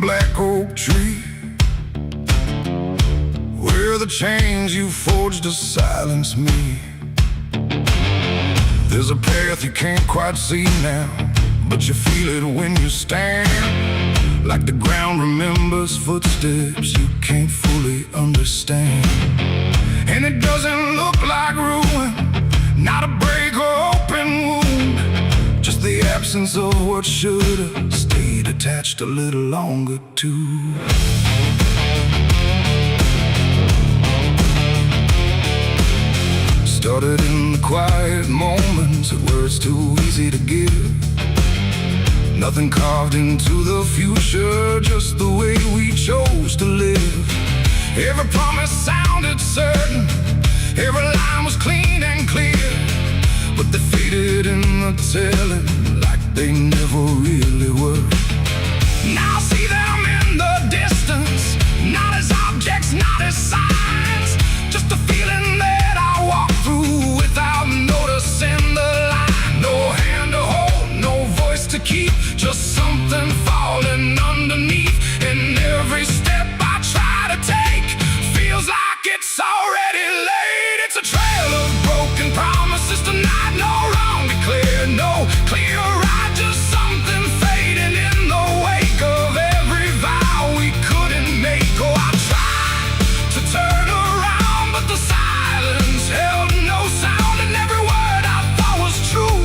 black oak tree, where the chains you forged to silence me. There's a path you can't quite see now, but you feel it when you stand. Like the ground remembers footsteps you can't fully understand. And it doesn't look like ruin, not a break or open wound, just the absence of what should've stayed attached a little longer too. Started in the quiet moments where it's too easy to give. Nothing carved into the future, just the way we chose to live. Every promise sounded certain, every line was clean and clear, but they faded in the telling like they never really were. Now I see them in the distance, not as objects, not as signs, just a feeling that I walk through without noticing the line. No hand to hold, no voice to keep, just something falling underneath. And every step I try to take feels like it's already late. It's a trail of broken promises tonight, no wrong declared, no clear right, just something fading in the wake of every vow we couldn't make. Oh, I tried to turn around, but the silence held no sound, and every word I thought was true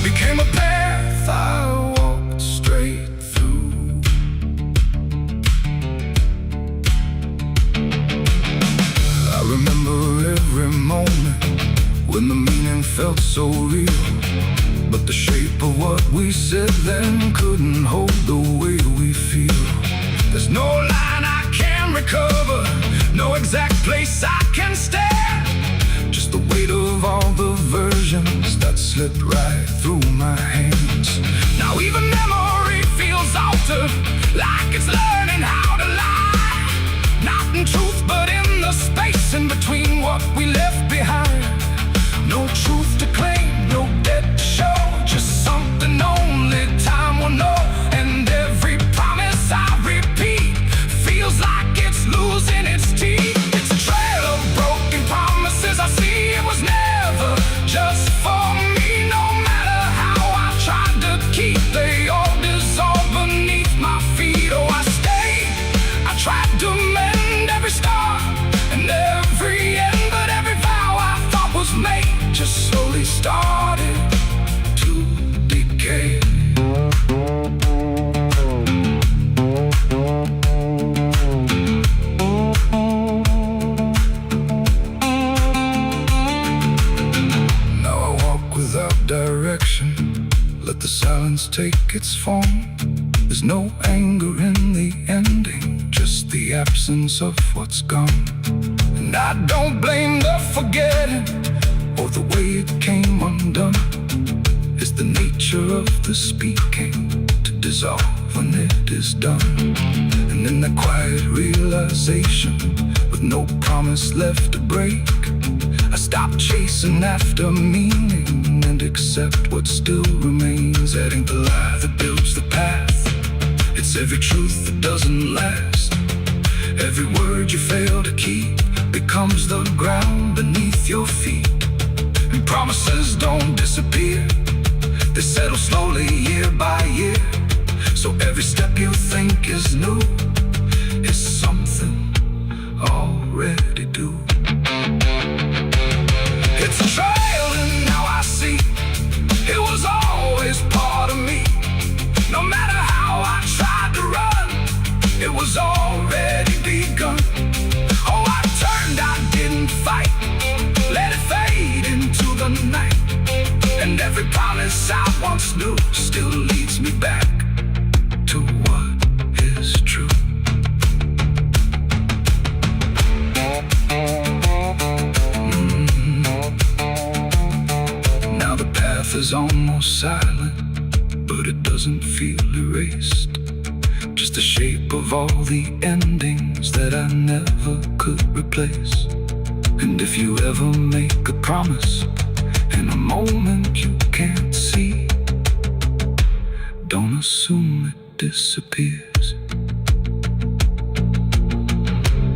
became a path I walked straight through. I remember every moment when the meaning felt so real, but the shape of what we said then couldn't hold the way we feel. There's no line I can recover, no exact place I can stand, just the weight of all the versions that slipped right through my hands. Now even memory feels altered, like it's learning how to lie, not in truth but in the space in between what we left behind. No truth to claim, no debt to show, just something only time will know. And every promise I repeat feels like it's losing its teeth. It's a trail of broken promises I see. It was never just for me, no matter how I tried to keep, they all dissolve beneath my feet. Oh, I stayed, I tried to mend every star and every end, but every vow I thought was made just slowly started to decay. Now I walk without direction, let the silence take its form. There's no anger in the ending, just the absence of what's gone. And I don't blame the forgetting or the way it came undone. It's the nature of the speaking to dissolve when it is done. And in the quiet realization, with no promise left to break, I stop chasing after meaning and accept what still remains. That ain't the lie that builds the path, it's every truth that doesn't last. Every word you fail to keep becomes the ground beneath your feet. And promises don't disappear, they settle slowly year by year. So every step you think is new is something already due. It's a trail and now I see it was always part of me. No matter how I tried to run, it was already begun. Oh, I turned, I didn't fight, let it fade into the night. And every promise I once knew still leads me back to what is true. Now the path is almost silent, but it doesn't feel erased. Just the shape of all the endings that I never could replace. And if you ever make a promise in a moment you can't see, don't assume it disappears.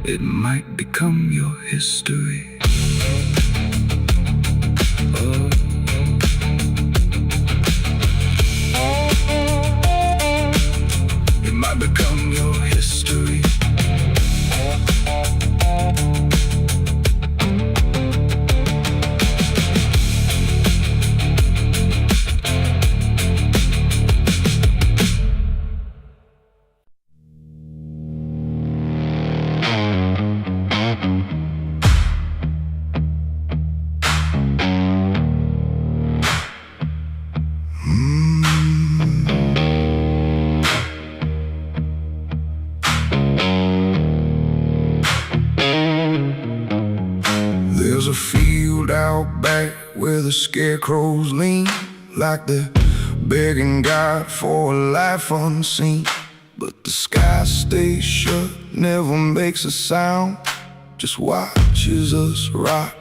it might become your history. Oh. It might become your history. There's a field out back where the scarecrows lean, like they're begging God for a life unseen. But the sky stays shut, never makes a sound, just watches us rot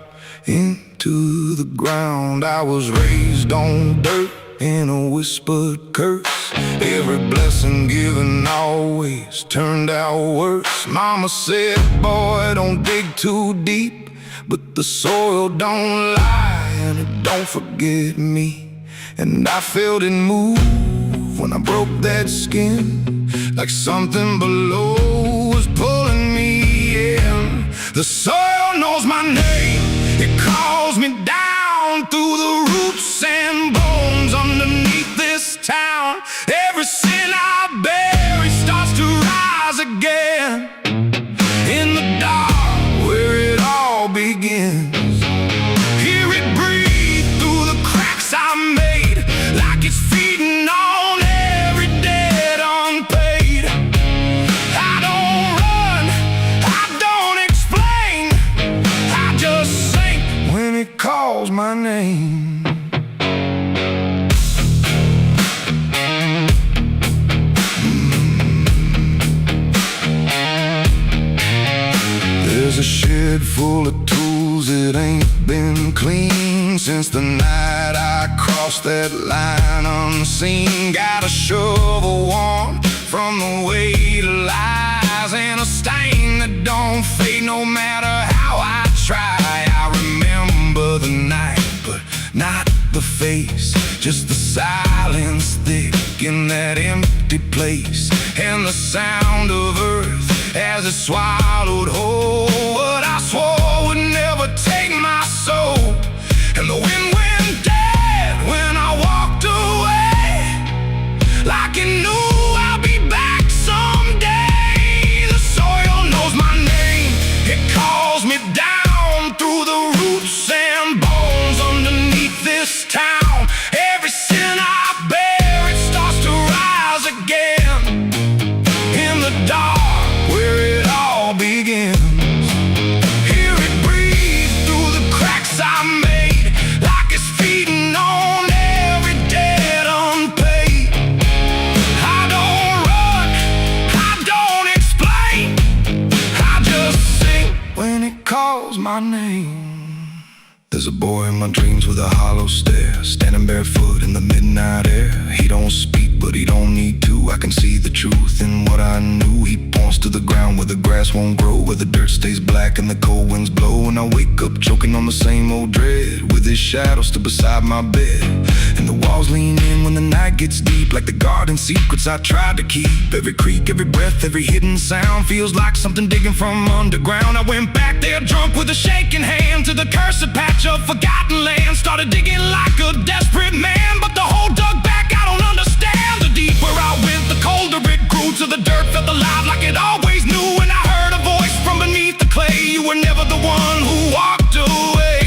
into the ground. I was raised on dirt in a whispered curse. Every blessing given always turned out worse. Mama said, boy, don't dig too deep, but the soil don't lie and it don't forget me. And I felt it move when I broke that skin, like something below was pulling me in. The soil knows my name, it calls me down through the roots and bones underneath this town. Every sin I bury starts to rise again in the dark where it all begins. Hear it breathe through the cracks I made, like it's feeding on every debt unpaid. I don't run, I don't explain, I just sink when it calls my name. There's a shed full of tools that ain't been clean since the night I crossed that line unseen. Got a shovel worn from the weight of lies and a stain that don't fade no matter how I try. I remember the night, but not the face, just the silence thick in that empty place, and the sound of earth as it swallowed whole what I swore would never take my soul. And the wind went dead when I walked away, like it knew I'll be back someday. The soil knows my name, it calls me down through the roots and bones underneath this town. Every sin I bear, it starts to rise again in the dark where it all begins. Hear it breathe through the cracks I made, like it's feeding on every debt unpaid. I don't run, I don't explain, I just sing when it calls my name. There's a boy in my dreams with a hollow stare, standing barefoot in the midnight air. He don't speak, but he don't need to. I can see the truth in what I knew. He points to the ground where the grass won't grow, where the dirt stays black and the cold winds blow. And I wake up choking on the same old dread, with his shadow still beside my bed. And the walls lean in when the night gets deep, like the garden secrets I tried to keep. Every creak, every breath, every hidden sound feels like something digging from underground. I went back there drunk with a shaking hand to the cursed patch of forgotten land. Started digging like a desperate man, but the hole dug back, I don't understand. The deeper I went, the colder it grew, to the dirt felt alive like it always knew. And I heard a voice from beneath the clay, you were never the one who walked away.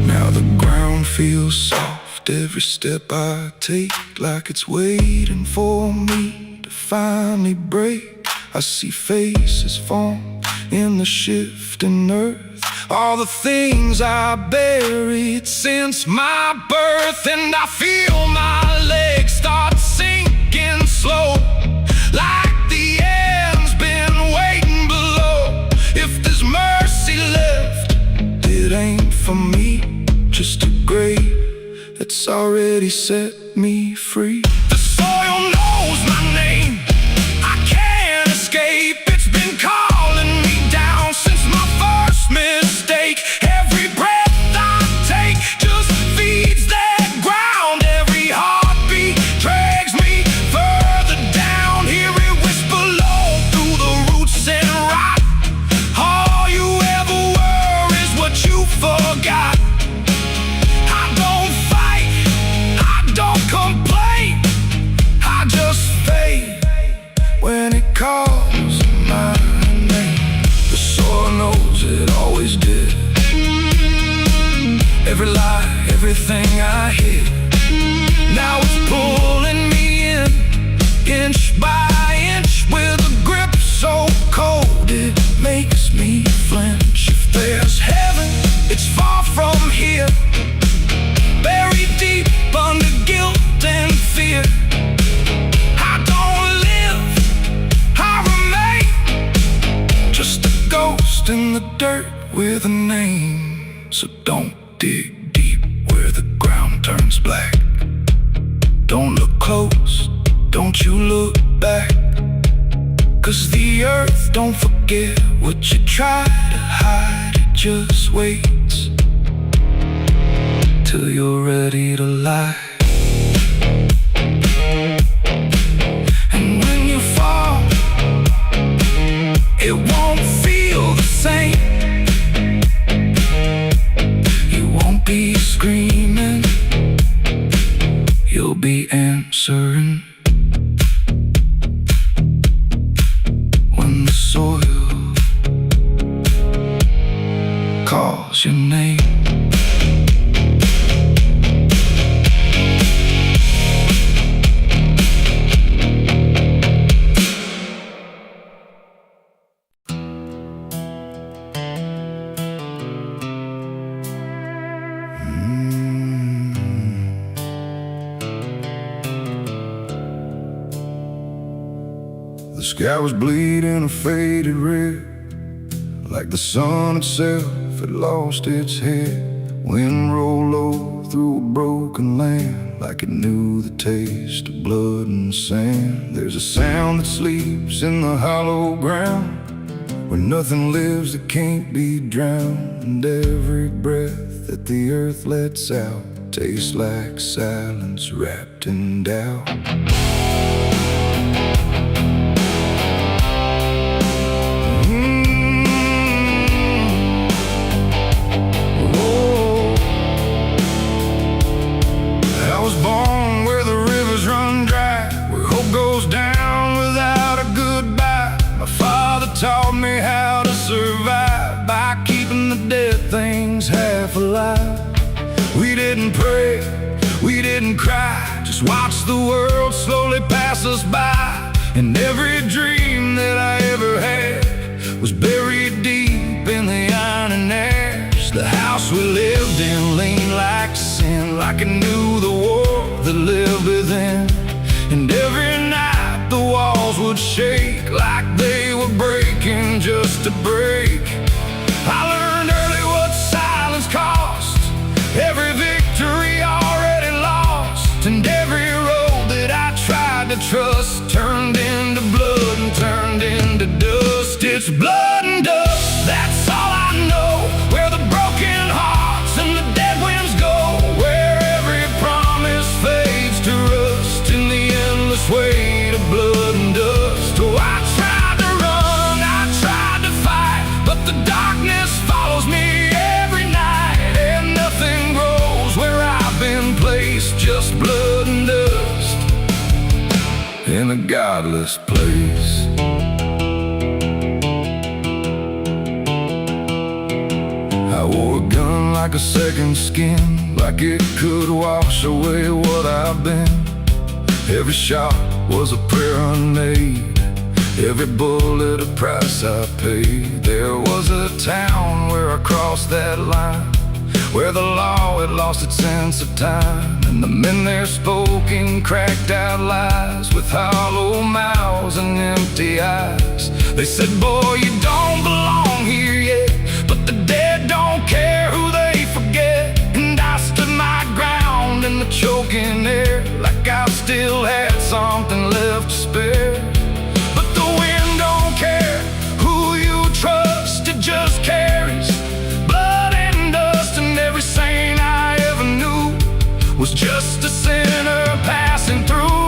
Now the ground feels soft, every step I take, like it's waiting for me to finally break. I see faces form in the shifting earth, all the things I buried since my birth. And I feel my legs start sinking slow, like the end's been waiting below. If there's mercy left, it ain't for me, just a grave that's already set me free. The soil knows my name, I can't with a name. So don't dig deep where the ground turns black. Don't look close, don't you look back. 'Cause the earth don't forget what you try to hide. It just waits till you're ready to lie. And when you fall, it won't feel the same. You won't be screaming, you'll be answering. When the soil calls your name. The sky was bleeding a faded red, like the sun itself had lost its head. Wind rolled low through a broken land, like it knew the taste of blood and sand. There's a sound that sleeps in the hollow ground, where nothing lives that can't be drowned. And every breath that the earth lets out tastes like silence wrapped in doubt. Taught me how to survive by keeping the dead things half alive. We didn't pray, we didn't cry, just watch the world slowly pass us by. And every dream that I ever had was buried deep in the iron and ash. The house we lived in leaned like sin, like it knew the war that lived within. And every night the walls would shake like they were breaking just to break. I learned early what silence cost, every victory already lost. And every road that I tried to trust turned into blood and turned into dust. It's blood and dust, that's all I know. Where the broken hearts and the dead winds go, where every promise fades to rust in the endless weight of blood and dust. Oh, I tried to run, I tried to fight, but the darkness follows me every night. And nothing grows where I've been placed, just blood and dust in a godless place. I wore a gun like a second skin, like it could wash away what I've been. Every shot was a prayer unmade, every bullet a price I paid. There was a town where I crossed that line, where the law had lost its sense of time. And the men there spoke in cracked out lies, with hollow mouths and empty eyes. They said, boy, you don't belong here yet, but the dead don't care who they forget. And I stood my ground in the choking air, like I still had something left to spare. But the wind don't care who you trust, it just carries blood and dust. And every saint I ever knew was just a sinner passing through.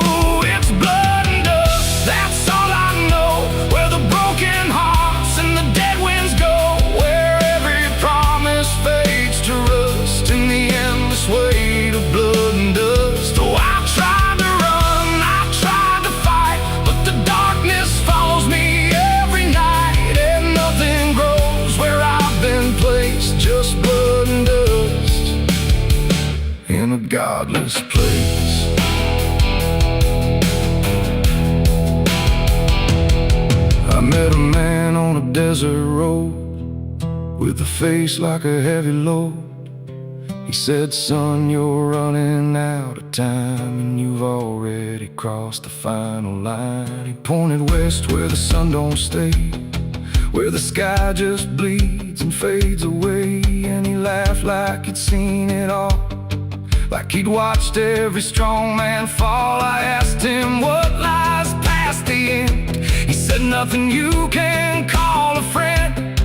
It's blood and dust, that's all I know. Where the broken hearts and the dead winds go, where every promise fades to rust in the endless weight of blood and dust. Oh, I tried to run, I tried to fight, but the darkness follows me every night. And nothing grows where I've been placed, just blood and dust in a godless place. I met a man on a desert road, with a face like a heavy load. He said, son, you're running out of time, and you've already crossed the final line. He pointed west where the sun don't stay, where the sky just bleeds and fades away. And he laughed like he'd seen it all, like he'd watched every strong man fall. I asked him what lies past the end. He said nothing you can call a friend,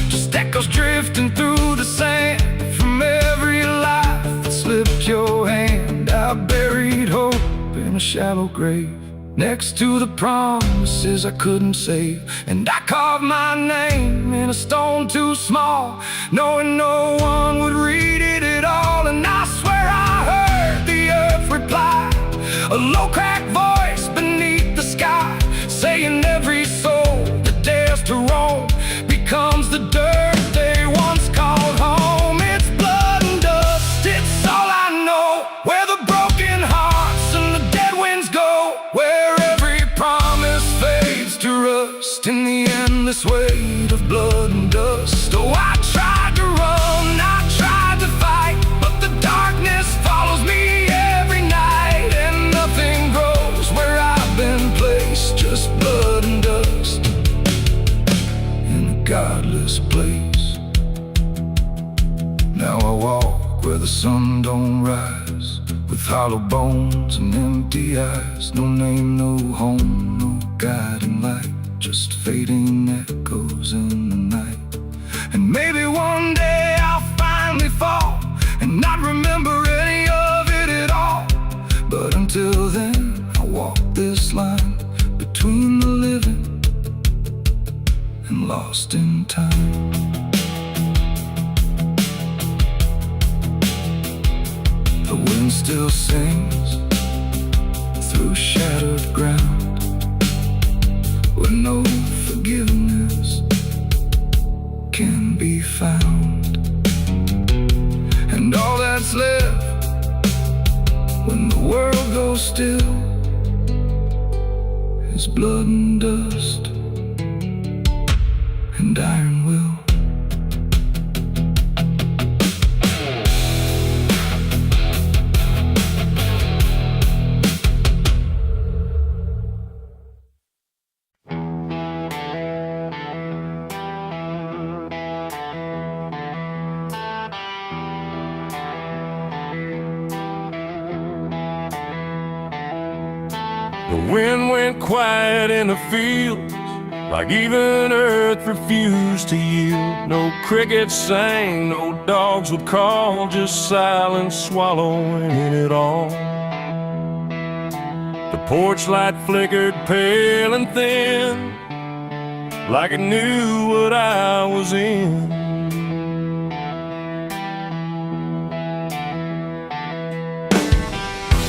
just echoes drifting through the sand from every life that slipped your hand. I buried hope in a shallow grave, next to the promises I couldn't save. And I carved my name in a stone too small, knowing no one would read it at all. And I swear I heard the earth reply, a low cracked voice beneath the sky, saying every soul that dares to roam becomes the dirt they once called home. It's blood and dust, it's all I know, where the broken hearts and the dead winds go, where every promise fades to rust in the endless weight of blood and dust. Oh, I tried to run, I tried to fight, but the darkness follows me every night. And nothing grows where I've been placed, just blood and dust in a godless place. Now I walk where the sun don't rise, with hollow bones and empty eyes. No name, no home, no guiding light, just fading echoes in the night. And maybe one day I'll finally fall and not remember any of it at all. But until then, I walk this line between the living and lost in time. The wind still sings through shattered ground, where no forgiveness can be found. And all that's left when the world goes still is blood and dust and iron will. The wind went quiet in the fields, like even earth refused to yield. No crickets sang, no dogs would call, just silence swallowing it all. The porch light flickered pale and thin, like it knew what I was in.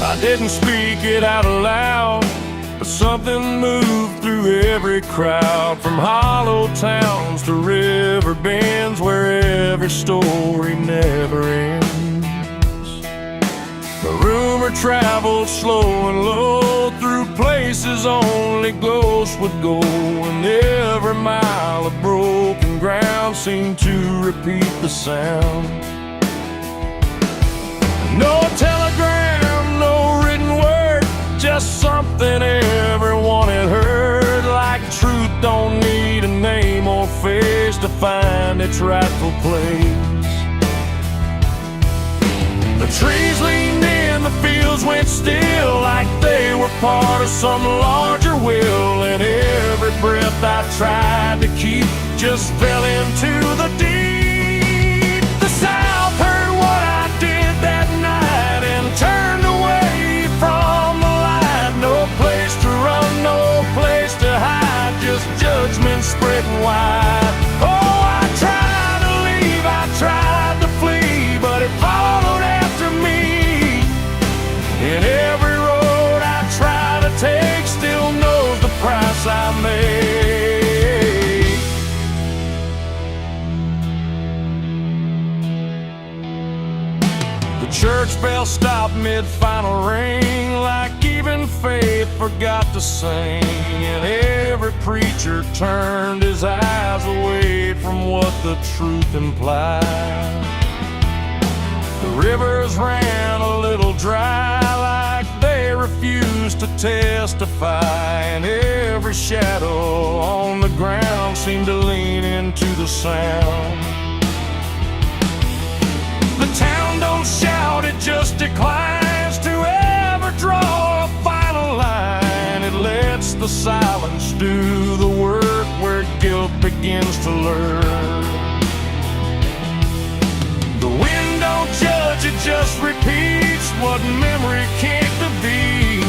I didn't speak it out loud, but something moved through every crowd, from hollow towns to river bends, where every story never ends. The rumor traveled slow and low through places only ghosts would go, and every mile of broken ground seemed to repeat the sound. No telegram, no written word, just something everyone had heard, like truth don't need a name or face to find its rightful place. The trees leaned in, the fields went still, like they were part of some larger will, and every breath I tried to keep just fell into the deep. The South heard what I did that night and turned away from the light. No place to run, no place to hide, just judgment spreading wide. Oh, I tried to leave, I tried to flee, but it followed after me. And every road I try to take still knows the price I made. The church bell stopped mid-final ring, like even faith forgot to sing, and every preacher turned his eyes away from what the truth implied. The rivers ran a little dry, like they refused to testify, and every shadow on the ground seemed to lean into the sound. The town don't shout, it just declines to ever draw a final line. It lets the silence do the work where guilt begins to lurk. The wind don't judge, it just repeats what memory can't be.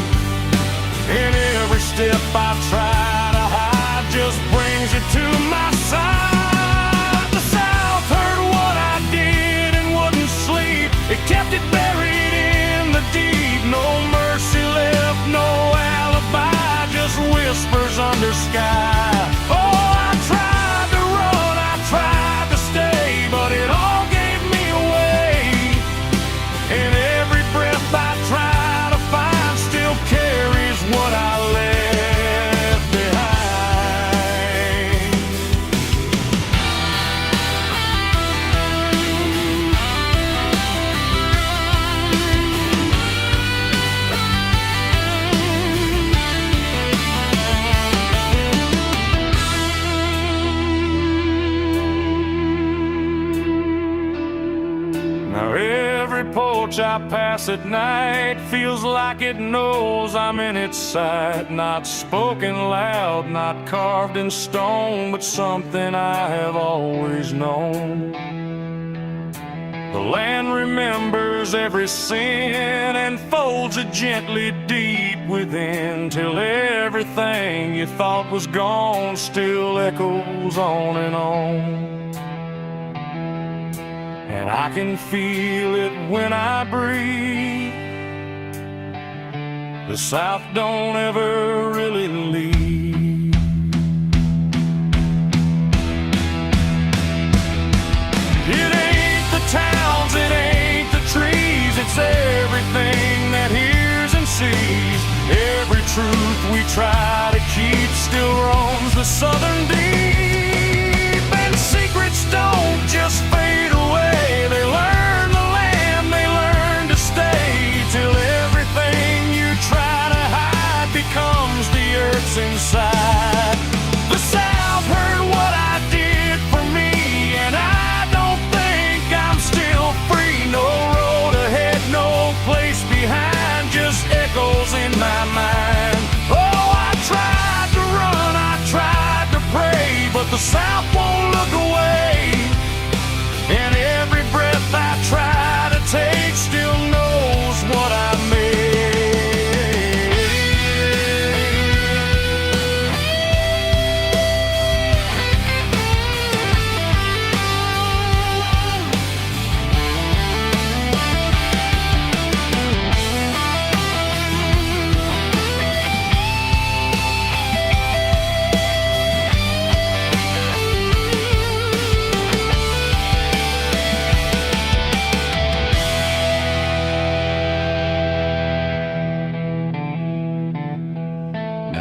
And every step I try to hide just brings you to my side. The South heard what I did and wouldn't sleep. It kept it buried in the deep. No mercy left, no alibi, just whispers under sky. Oh, I tried to run, I tried to stay, but it all gave me away. And every breath I try to find still carries what I left behind. Now every porch I pass at night feels like it knows I'm in its sight. Not spoken loud, not carved in stone, but something I have always known. The land remembers every sin and folds it gently deep within, till everything you thought was gone still echoes on and on. And I can feel it when I breathe. The South don't ever really leave. It ain't the towns, it ain't the trees, it's everything that hears and sees. Every truth we try to keep still roams the southern deep. And secrets don't just fade away, they learn the land, they learn to stay, till everything you try to hide becomes the earth's inside. The South heard what I did for me, and I don't think I'm still free. No road ahead, no place behind, just echoes in my mind. Oh, I tried to run, I tried to pray, but the South won't look away. And every breath I try to take still knows what I made.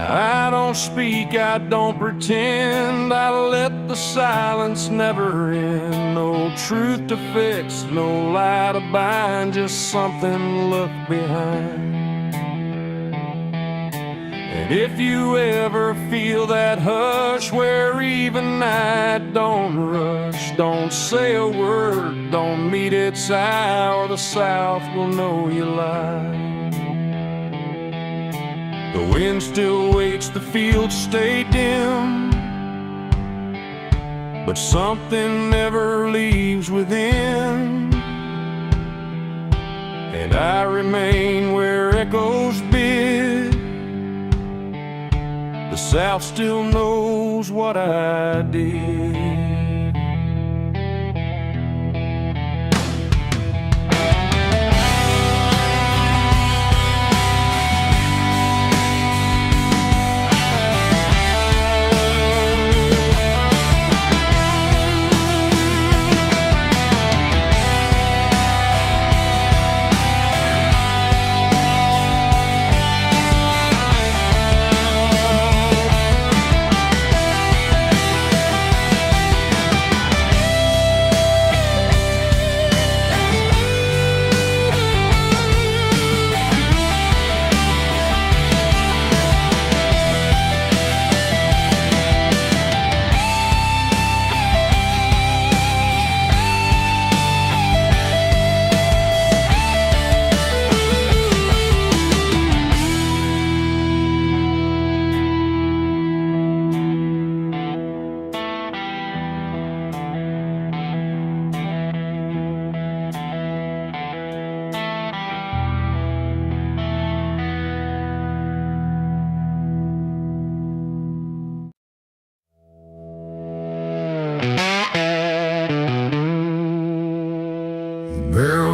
I don't speak, I don't pretend, I let the silence never end. No truth to fix, no lie to bind, just something left behind. And if you ever feel that hush where even night don't rush, don't say a word, don't meet its eye, or the South will know you lied. The wind still waits, the fields stay dim, but something never leaves within. And I remain where echoes bid. The South still knows what I did.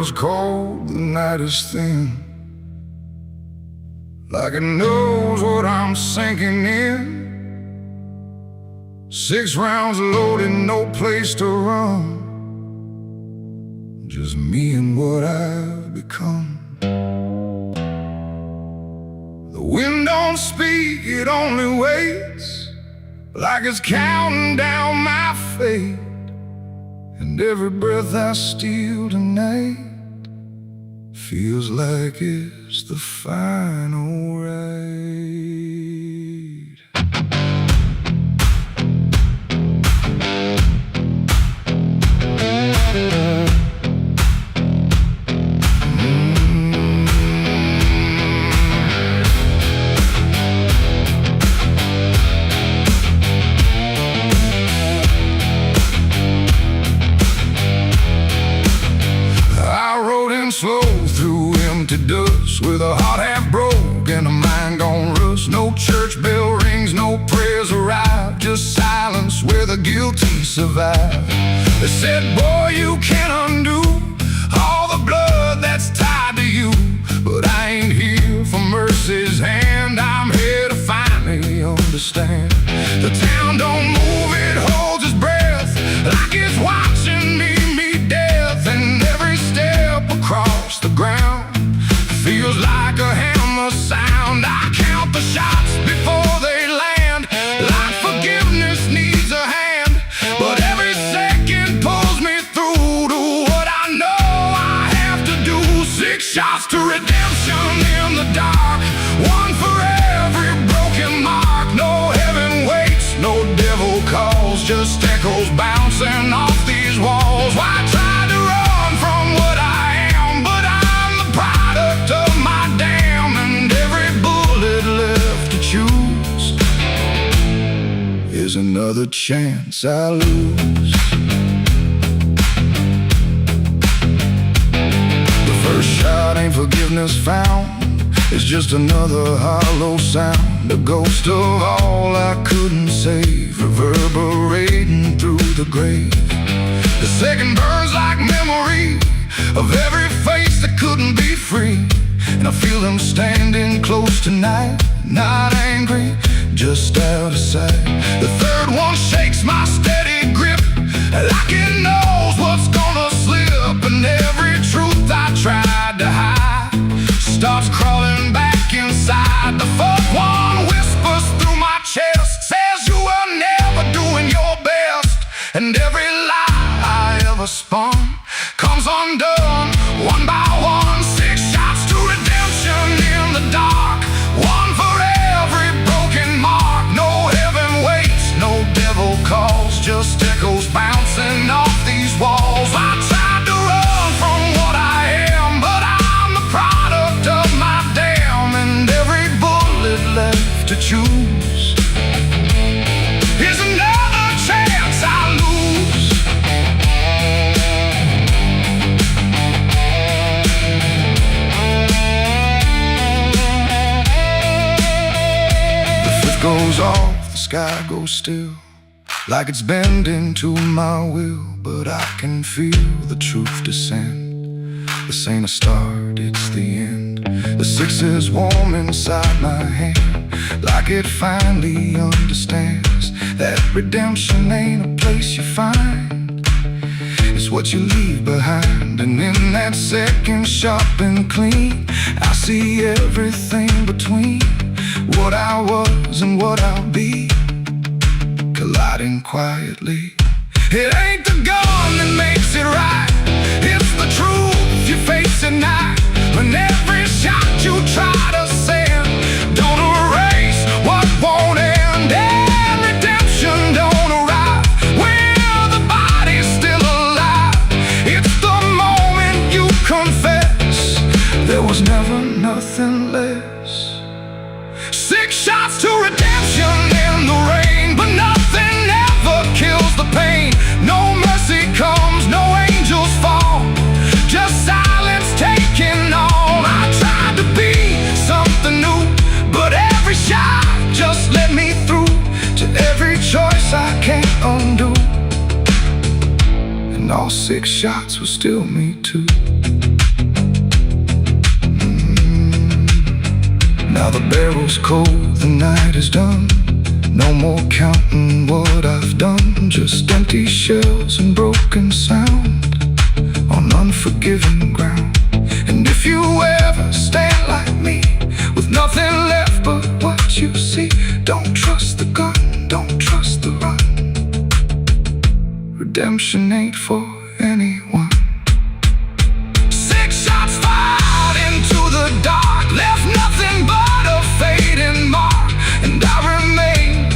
world's cold, the night is thin, like it knows what I'm sinking in. 6 rounds loaded, no place to run, just me and what I've become. The wind don't speak, it only waits, like it's counting down my fate. And every breath I steal tonight feels like it's the final ride. Slow through empty dust, with a heart half broke and a mind gone rust. No church bell rings, no prayers arrive, just silence where the guilty survive. They said, boy, you can't undo all the blood that's tied to you. But I ain't here for mercy's hand, I'm here to finally understand. The town don't move, it holds its breath, like it's watching me meet death. And every step across the ground feels like a hammer sound. I count the shots before they land, like forgiveness needs a hand. But every second pulls me through to what I know I have to do. 6 shots to redemption in the dark, 1 for every broken mark. No heaven waits, no devil calls, just echoes bouncing off these walls. Why try to run from what I am? But I'm the product of my damn, and every bullet left to choose is another chance I lose. The first shot ain't forgiveness found, it's just another hollow sound, a ghost of all I couldn't save, reverberating through the grave. The second burns like memory of every face that couldn't be free, and I feel them standing close tonight, not angry, just out of sight. The third one shakes my steady grip, like it knows what's gonna slip, and every truth I tried to hide starts crawling back inside. The fourth one whispers through my chest, says you were never doing your best, and every lie I ever spun comes undone, one by one. 6 shots to redemption in the dark, 1 for every broken mark. No heaven waits, no devil calls, just echoes bouncing off these walls. I tried to run from what I am, but I'm the product of my damn, and every bullet left to choose is another chance I lose. The fifth goes off, the sky goes still, like it's bending to my will, but I can feel the truth descend. This ain't a start, it's the end. The 6 is warm inside my hand, like it finally understands that redemption ain't a place you find, it's what you leave behind. And in that second sharp and clean, I see everything between what I was and what I'll be, colliding quietly. It ain't the gun that makes it right, it's the truth you face at night. When every shot you try to send don't erase what won't end, and redemption don't arrive when the body's still alive. It's the moment you confess there was never nothing less. 6 shots to redemption in the rain, but nothing ever kills the pain. No mercy comes, no angels fall, just silence taking all. I tried to be something new, but every shot just let me through to every choice I can't undo, and all 6 shots were still me too. arrows cold, the night is done. No more counting what I've done, just empty shells and broken sound on unforgiving ground. And if you ever stand like me, with nothing left but what you see, don't trust the gun, don't trust the run. Redemption ain't for anyone. 6 shots fired into the dark, left nothing but a fading mark. And I remain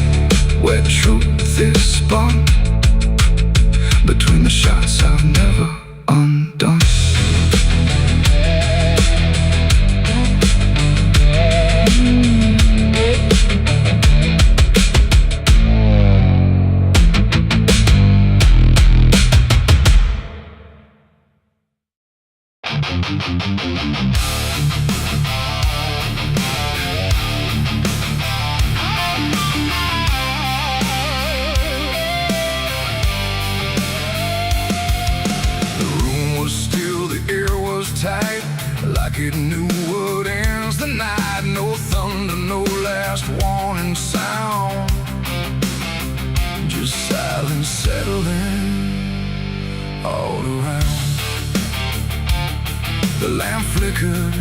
where truth is spun, between the shots I've never undone. Like it knew what ends the night. No thunder, no last warning sound, just silence settling all around. The lamp flickered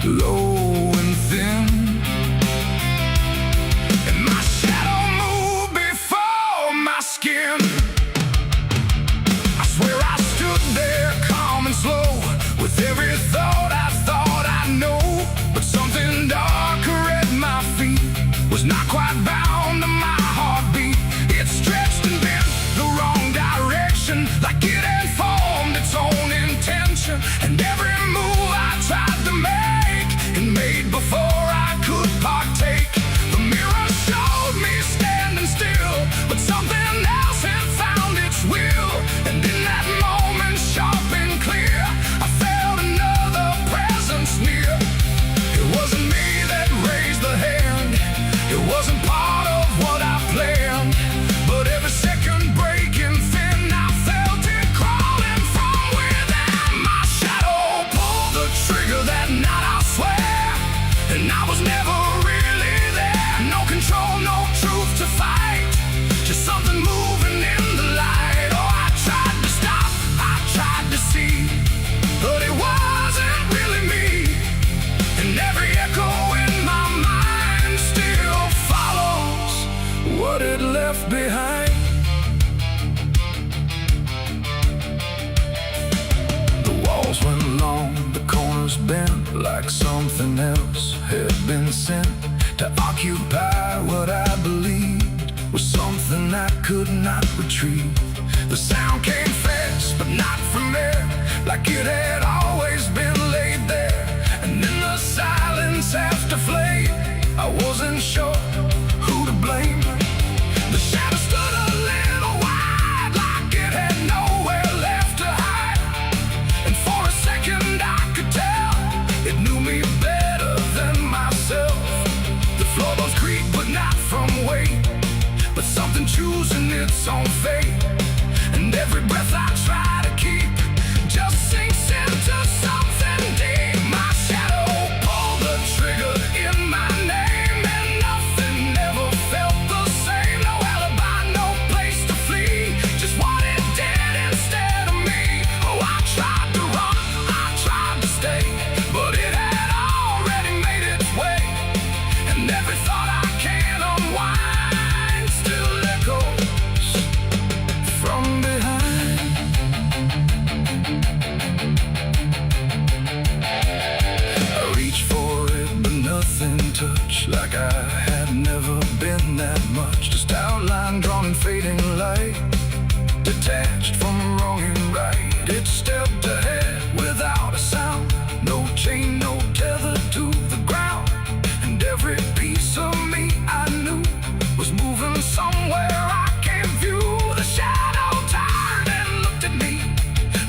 low and thin, and my shadow moved before my skin. I swear I stood there calm and slow, with every thought I know. But something darker at my feet was not quite bound to my heartbeat. It stretched and bent the wrong direction, like it had formed its own intention. And every move I tried to make, it made before I could partake. The mirror showed me standing still, but something else had found its will. And in that moment, sharp and clear, I felt another presence near. It wasn't me that raised the hand, it wasn't part of what I planned. But every second breaking thin, I felt it crawling from within. My shadow pulled the trigger that night, I swear, and I was never really there. No control, no truth to fight, just something moving in the light. Oh, I tried to stop, I tried to see, but it wasn't really me. And every echo in my mind still follows what it left behind. The walls went long, the corners bent, like something else had been sent to occupy what I believed was something I could not retrieve. The sound came fast, but not from there, like it had always been laid there. And in the silence after flame, I wasn't sure who to blame. The shadow stood a little wide, like it had nowhere left to hide. And for a second I could tell it knew me better than myself. The floorboards creak, but not from weight, but something choosing its own fate. And every breath I try to keep just sinks into something deep. My shadow pulled the trigger in my name, and nothing ever felt the same. No alibi, no place to flee, just what it did instead of me. Oh, I tried to run, I tried to stay, but it had already made its way. And every thought I can unwind still echoes from behind. I reached for it, but nothing touched, like I had never been that much. Just outline drawn in fading light, detached from wrong and right. It stepped ahead without a sound, no chain, no tether to the ground. And every piece of me I knew was moving somewhere I can't view. The shadow turned and looked at me,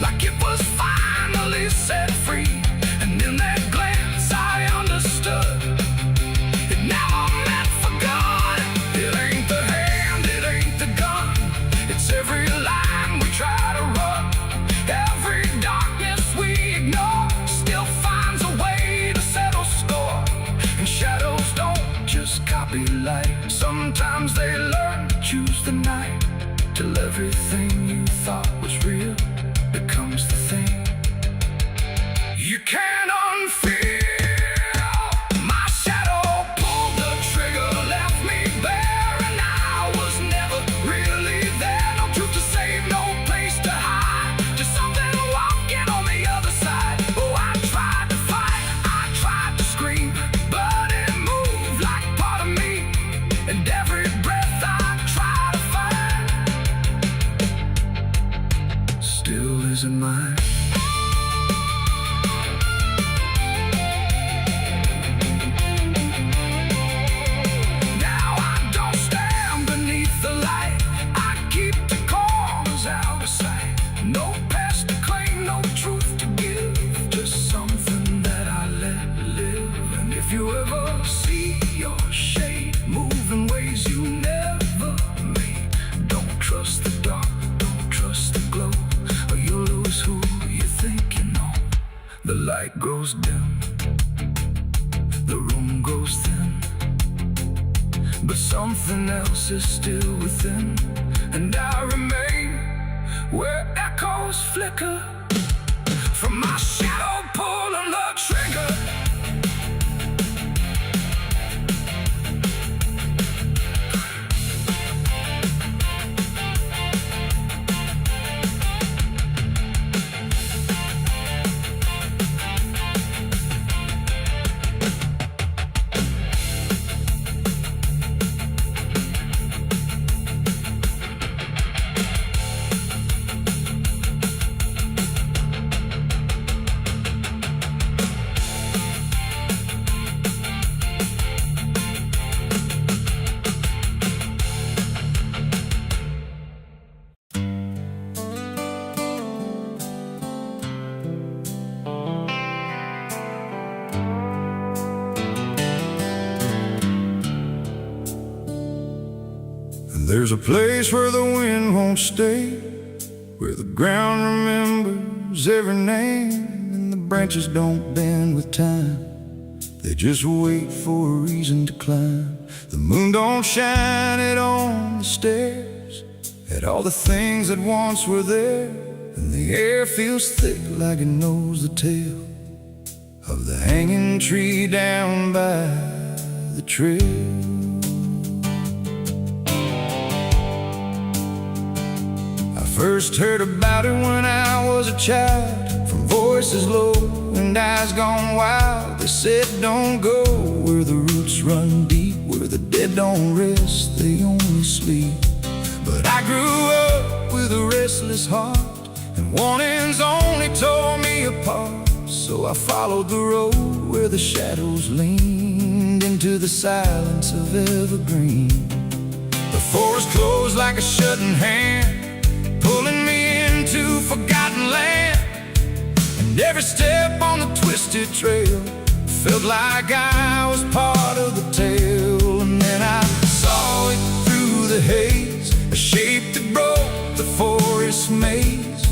like it was finally set free. And in that glance I understood it never meant for good. It ain't the hand, it ain't the gun, it's every line we try to run, every Sometimes they learn to choose the night, till everything you thought was real becomes the thing you can't unfeel. My shadow pulled the trigger, left me bare, and I was never really there. No truth to save, no place to hide, just something walking on the other side. Oh, I tried to fight, I tried to scream, but it moved like part of me, and every breath I try to find still isn't mine. If you ever see your shade move in ways you never made, don't trust the dark, don't trust the glow, or you'll lose who you think you know. The light grows dim, the room grows thin, but something else is still within, and I remain where echoes flicker from my shadow pulling the trigger. There's a place where the wind won't stay, where the ground remembers every name, and the branches don't bend with time, they just wait for a reason to climb. The moon don't shine it on the stairs, at all the things that once were there, and the air feels thick like it knows the tale of the hanging tree down by the trail. First heard about it when I was a child, from voices low and eyes gone wild. They said don't go where the roots run deep, where the dead don't rest, they only sleep. But I grew up with a restless heart, and warnings only tore me apart. So I followed the road where the shadows leaned into the silence of evergreen. The forest closed like a shutting hand, pulling me into forgotten land, and every step on the twisted trail felt like I was part of the tale. And then I saw it through the haze, a shape that broke the forest maze,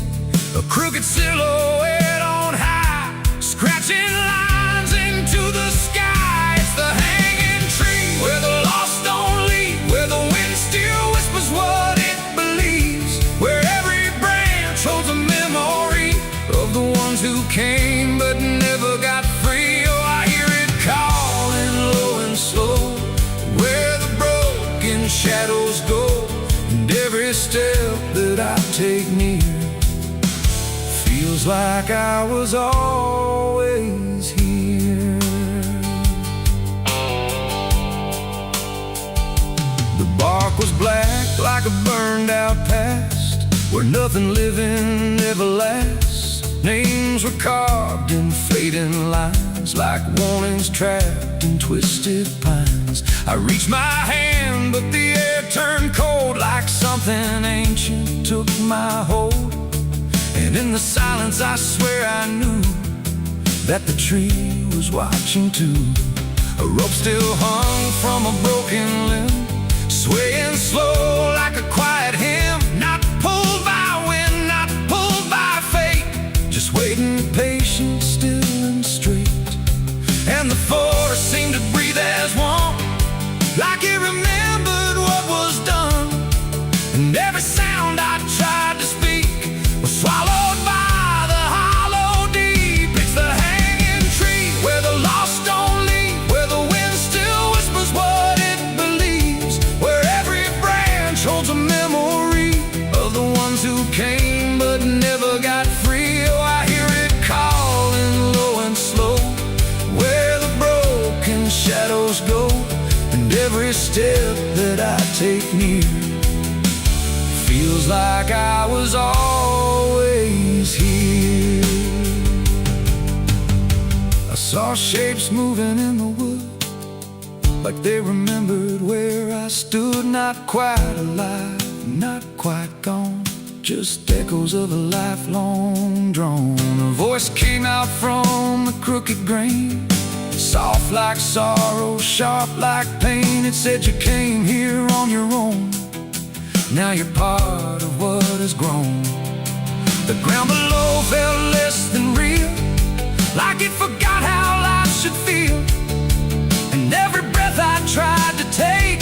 a crooked silhouette on high, scratching lines into the sky. It's the hanging tree where the lost don't leave, where the wind still whispers what it believes, where every branch holds a memory of the ones who came but never got free. Oh, I hear it calling low and slow, where the broken shadows go, and every step that I take near feels like I was always here. The bark was black like a burned out past, where nothing living ever lasts. Names were carved in fading lines, like warnings trapped in twisted pines. I reached my hand, but the air turned cold, like something ancient took my hold. And in the silence I swear I knew that the tree was watching too. A rope still hung from a broken limb, swaying slow like a quiet hymn, not pulled by wind, not pulled by fate, just waiting patient, still and straight. And the forest seemed to breathe as one, like it remembered step that I take near feels like I was always here. I saw shapes moving in the wood, like they remembered where I stood. Not quite alive, not quite gone, just echoes of a lifelong drone. A voice came out from the crooked grain, soft like sorrow, sharp like pain. It said you came here on your own, now you're part of what has grown. The ground below felt less than real, like it forgot how life should feel. And every breath I tried to take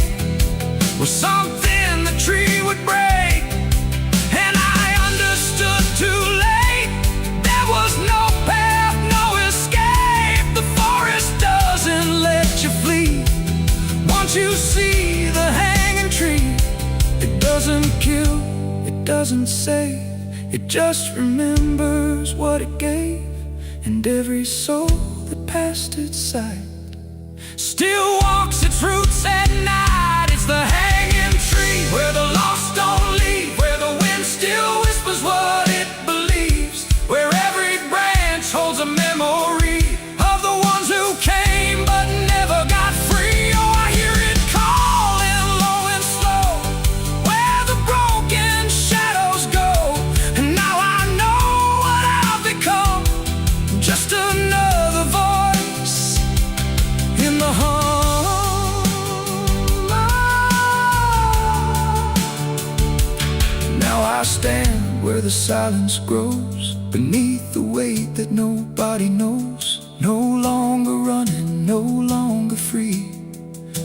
was something the tree would break. And I understood too late, there was no path, no escape. The forest doesn't let you flee. Once you see the hanging tree, it doesn't kill, it doesn't save, it just remembers what it gave. And every soul that passed its sight still walks its roots at night. It's the hanging tree, where the lost don't leave, where the wind still whispers what it believes, where every branch holds a memory of the ones who came but never got free. Oh, I hear it calling low and slow, where the broken shadows go. And now I know what I've become, just another voice in the hum. Now I stand where the silence grows, beneath the weight that nobody knows. No longer running, no longer free,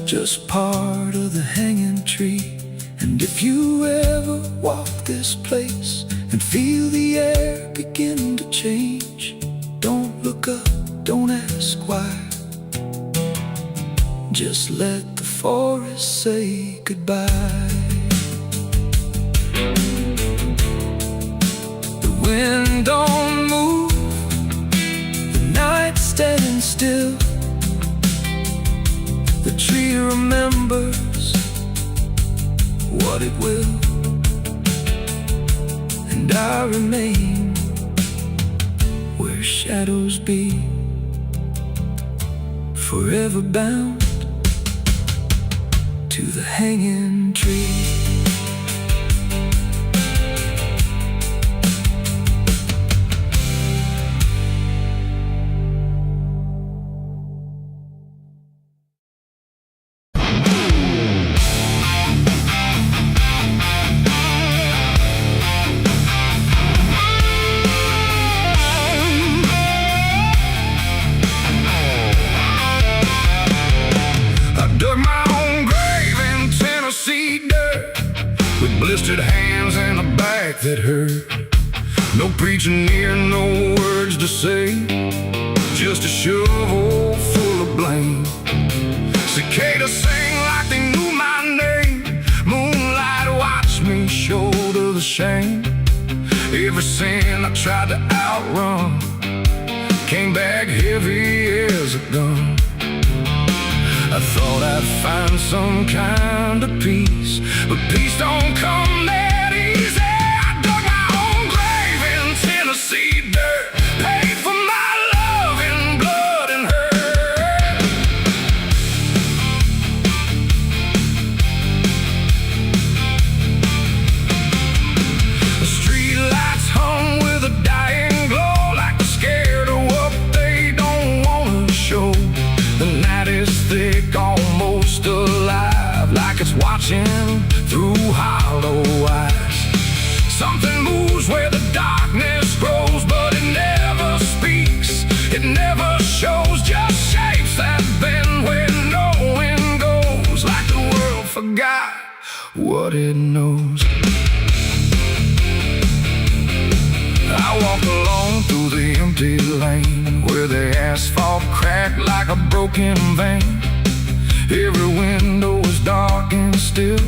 just part of the hanging tree. And if you ever walk this place and feel the air begin to change, don't look up, don't ask why, just let the forest say goodbye. The wind don't move, the night's standing still. The tree remembers what it will, and I remain where shadows be, forever bound to the hanging tree. Blistered hands and a back that hurt. No preaching near, no words to say, just a shovel full of blame. Cicadas sing like they knew my name. Moonlight watched me shoulder the shame. Every sin I tried to outrun came back heavy as a gun. I thought I'd find some kind of peace, but peace don't come that easy. I dug my own grave in Tennessee dirt, paid for my love in blood and hurt. The street lights hung with a dying glow, like they're scared of what they don't want to show. The night is thick, almost alive, like it's watching through hollow eyes. Something moves where the darkness grows, but it never speaks, it never shows, just shapes that bend where no wind goes, like the world forgot what it knows. I walk alone through the empty lane, where the asphalt cracked like a broken vein. Every window was dark and still,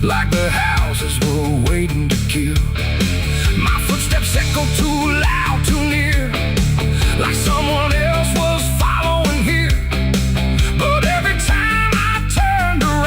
like the houses were waiting to kill. My footsteps echo too loud, too near, like someone else was following here. But every time I turned around,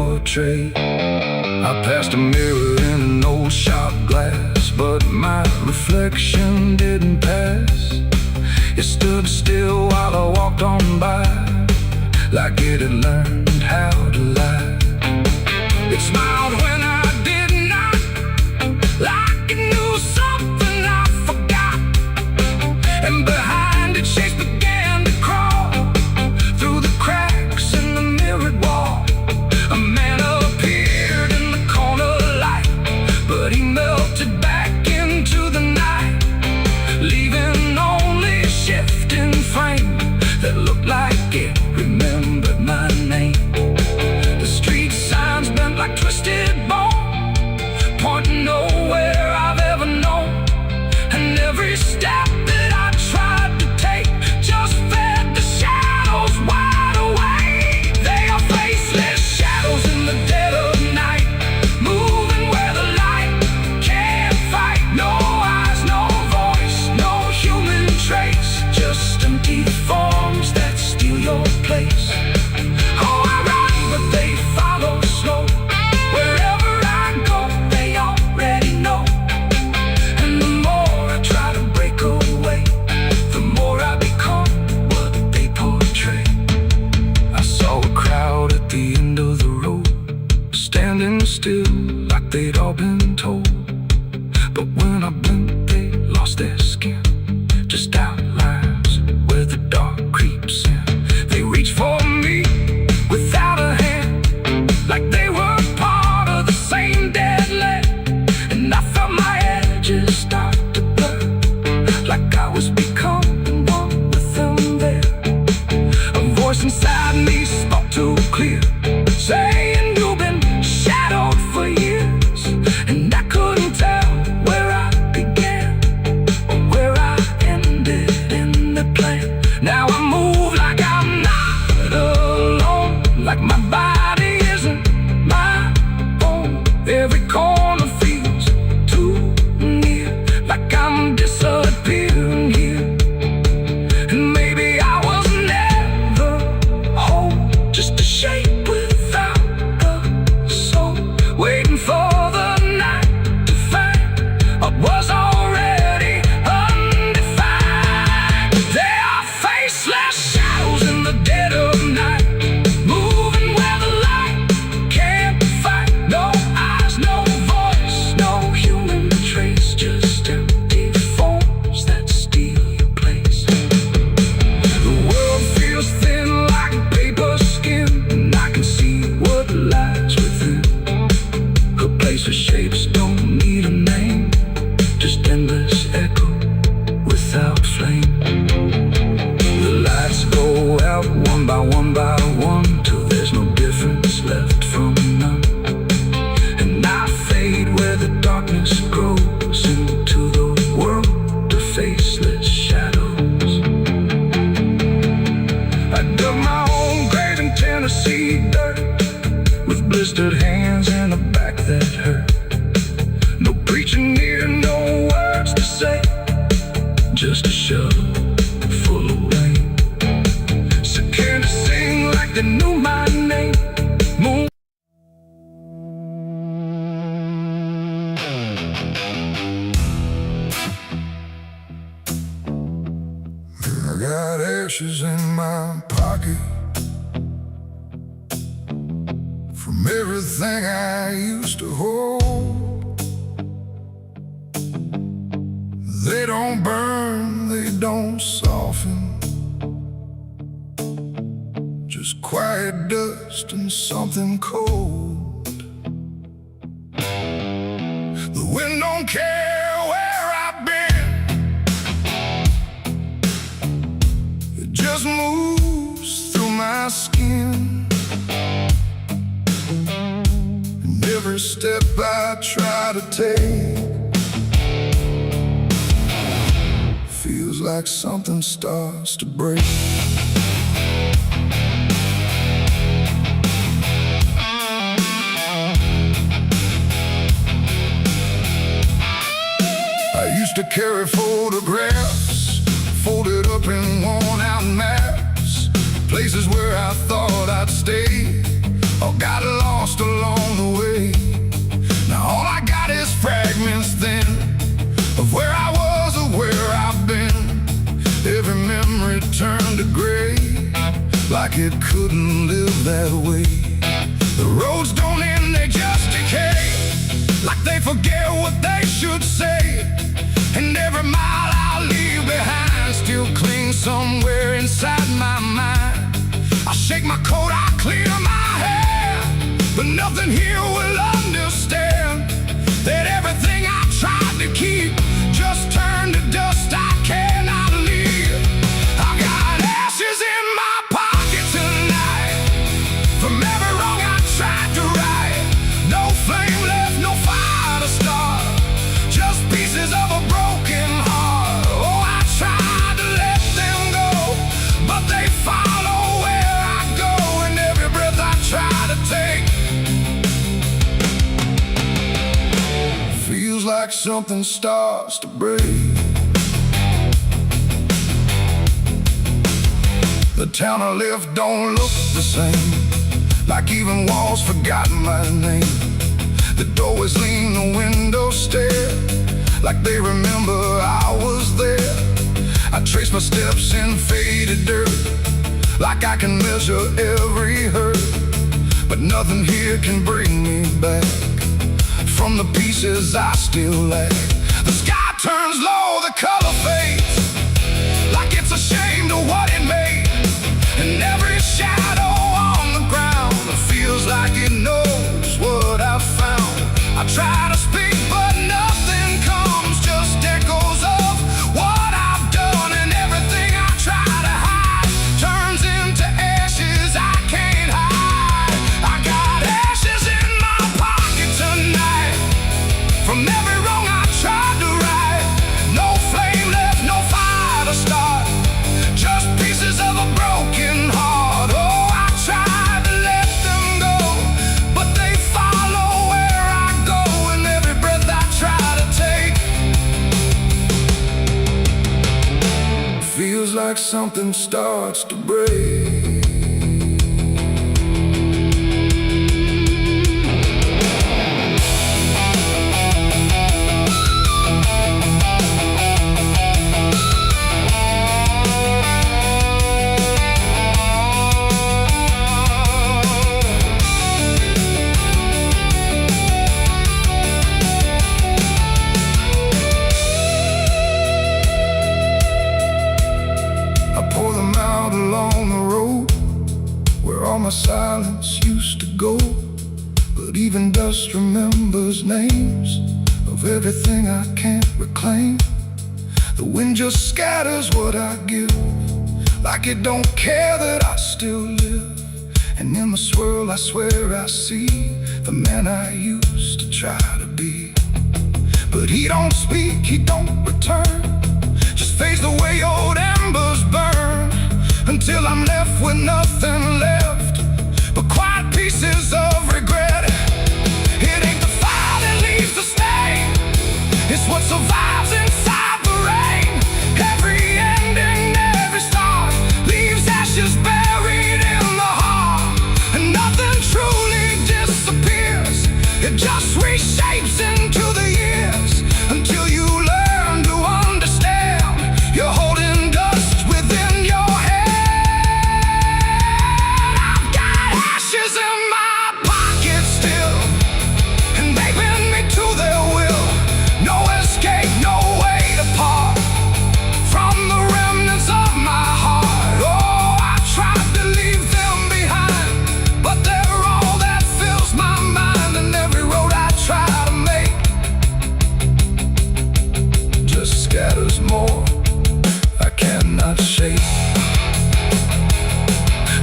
portrait. I passed a mirror in an old shop glass, but my reflection didn't pass. It stood still while I walked on by, like it had learned how to lie. It smiled when I did not, like it knew something I forgot. And behind it, shapes began to crawl through the cracks in the mirrored wall. A man appeared in the corner light, but he melted back into the night, leaving only a shifting frame that looked like it remembered my name. The street signs bent like twisted bone, pointing nowhere I've ever known. And every step that I tried to take just fed the shadows wide awake. They are faceless shadows in the dead of night, moving where the light can't fight. No eyes, no voice, no human trace, just empty forms that steal your place. Oh, I run, but they follow slow. Wherever I go, they already know. And the more I try to break away, the more I become what they portray. I saw a crowd at the end of the road, standing still like they'd all been told. But when I blinked, they lost their skin, just outlines where the dark creeps in. They reached for me without a hand, like they were part of the same dead land. And I felt my edges start to blur, like I was becoming one with them there. A voice inside me spoke too clear, saying you've been shadowed for years. And I couldn't tell where I began or where I ended in the plan. Now I move like I'm not alone, like my body isn't my own. Every corner feels too near, like I'm disappearing here. And maybe I was never whole, just a shape without a soul, waiting for the night to find what was already undefined. They are faceless shadows in the dead of night, moving where the light can't fight. No eyes, no voice, no human trace, just empty forms that steal your place. The world feels thin like paper skin, and I can see what lies within. A place where shapes don't need a name, just endless echo without flame. The lights go out one by one, till there's no difference left from none. And I fade where the darkness grows into the world of faceless shadows. I dug my own grave in Tennessee dirt, with blistered hands and a back that hurt. No preaching near, no words to say, just a shovel full of rain. Scared to sing like they knew my name. Moon. I got ashes in my pocket from everything I used to hold. They don't burn, they don't soften, just quiet dust and something cold. The wind don't care where I've been, it just moves through my skin. And every step I try to take feels like something starts to break. I used to carry photographs folded up in worn-out maps, places where I thought I'd stay, or got lost pocket couldn't live that way. The roads don't end, they just decay, like they forget what they should say. And every mile I leave behind still clings somewhere inside my mind. I shake my coat, I clear my hair, but nothing here will understand that everything I tried to keep just turned to dust. I cannot leave. I got ashes in my pocket tonight from every wrong I tried to right. No flame left, no fire to start, just pieces of a broken heart. Oh, I tried to let them go, but they follow where I go, and every breath I try to take feels like something starts to break. The town I live don't look the same, like even walls forgot my name. The doorways lean, the windows stare, like they remember I was there. I trace my steps in faded dirt, like I can measure every hurt, but nothing here can bring me back from the pieces I still lack. The sky turns low, the color fades, like it's ashamed of what it made. And every shadow on the ground feels like it knows what I've found. I try to speak, but nothing comes, just echoes of what I've done. And everything I try to hide turns into ashes I can't hide. I got ashes in my pocket tonight from every wrong I tried to right. No flame left, no fire to start, just pieces of a broken heart. Oh, I tried to let them go, but they follow where I go, and every breath I try to take feels like something starts to break. Along the road where all my silence used to go, but even dust remembers names of everything I can't reclaim. The wind just scatters what I give, like it don't care that I still live. And in the swirl I swear I see the man I used to try to be. But he don't speak, he don't return, just fades the way old embers burn, until I'm left with nothing left but quiet pieces of regret. It ain't the fire that leaves the stain, it's what survives inside the rain. Every ending, every start leaves ashes buried in the heart, and nothing truly disappears, it just reshapes into the years, until you learn to understand you're holding dust within your head. In my pocket still, and they bend me to their will. No escape, no way to part from the remnants of my heart. Oh, I tried to leave them behind, but they're all that fills my mind. And every road I try to make just scatters more I cannot shake.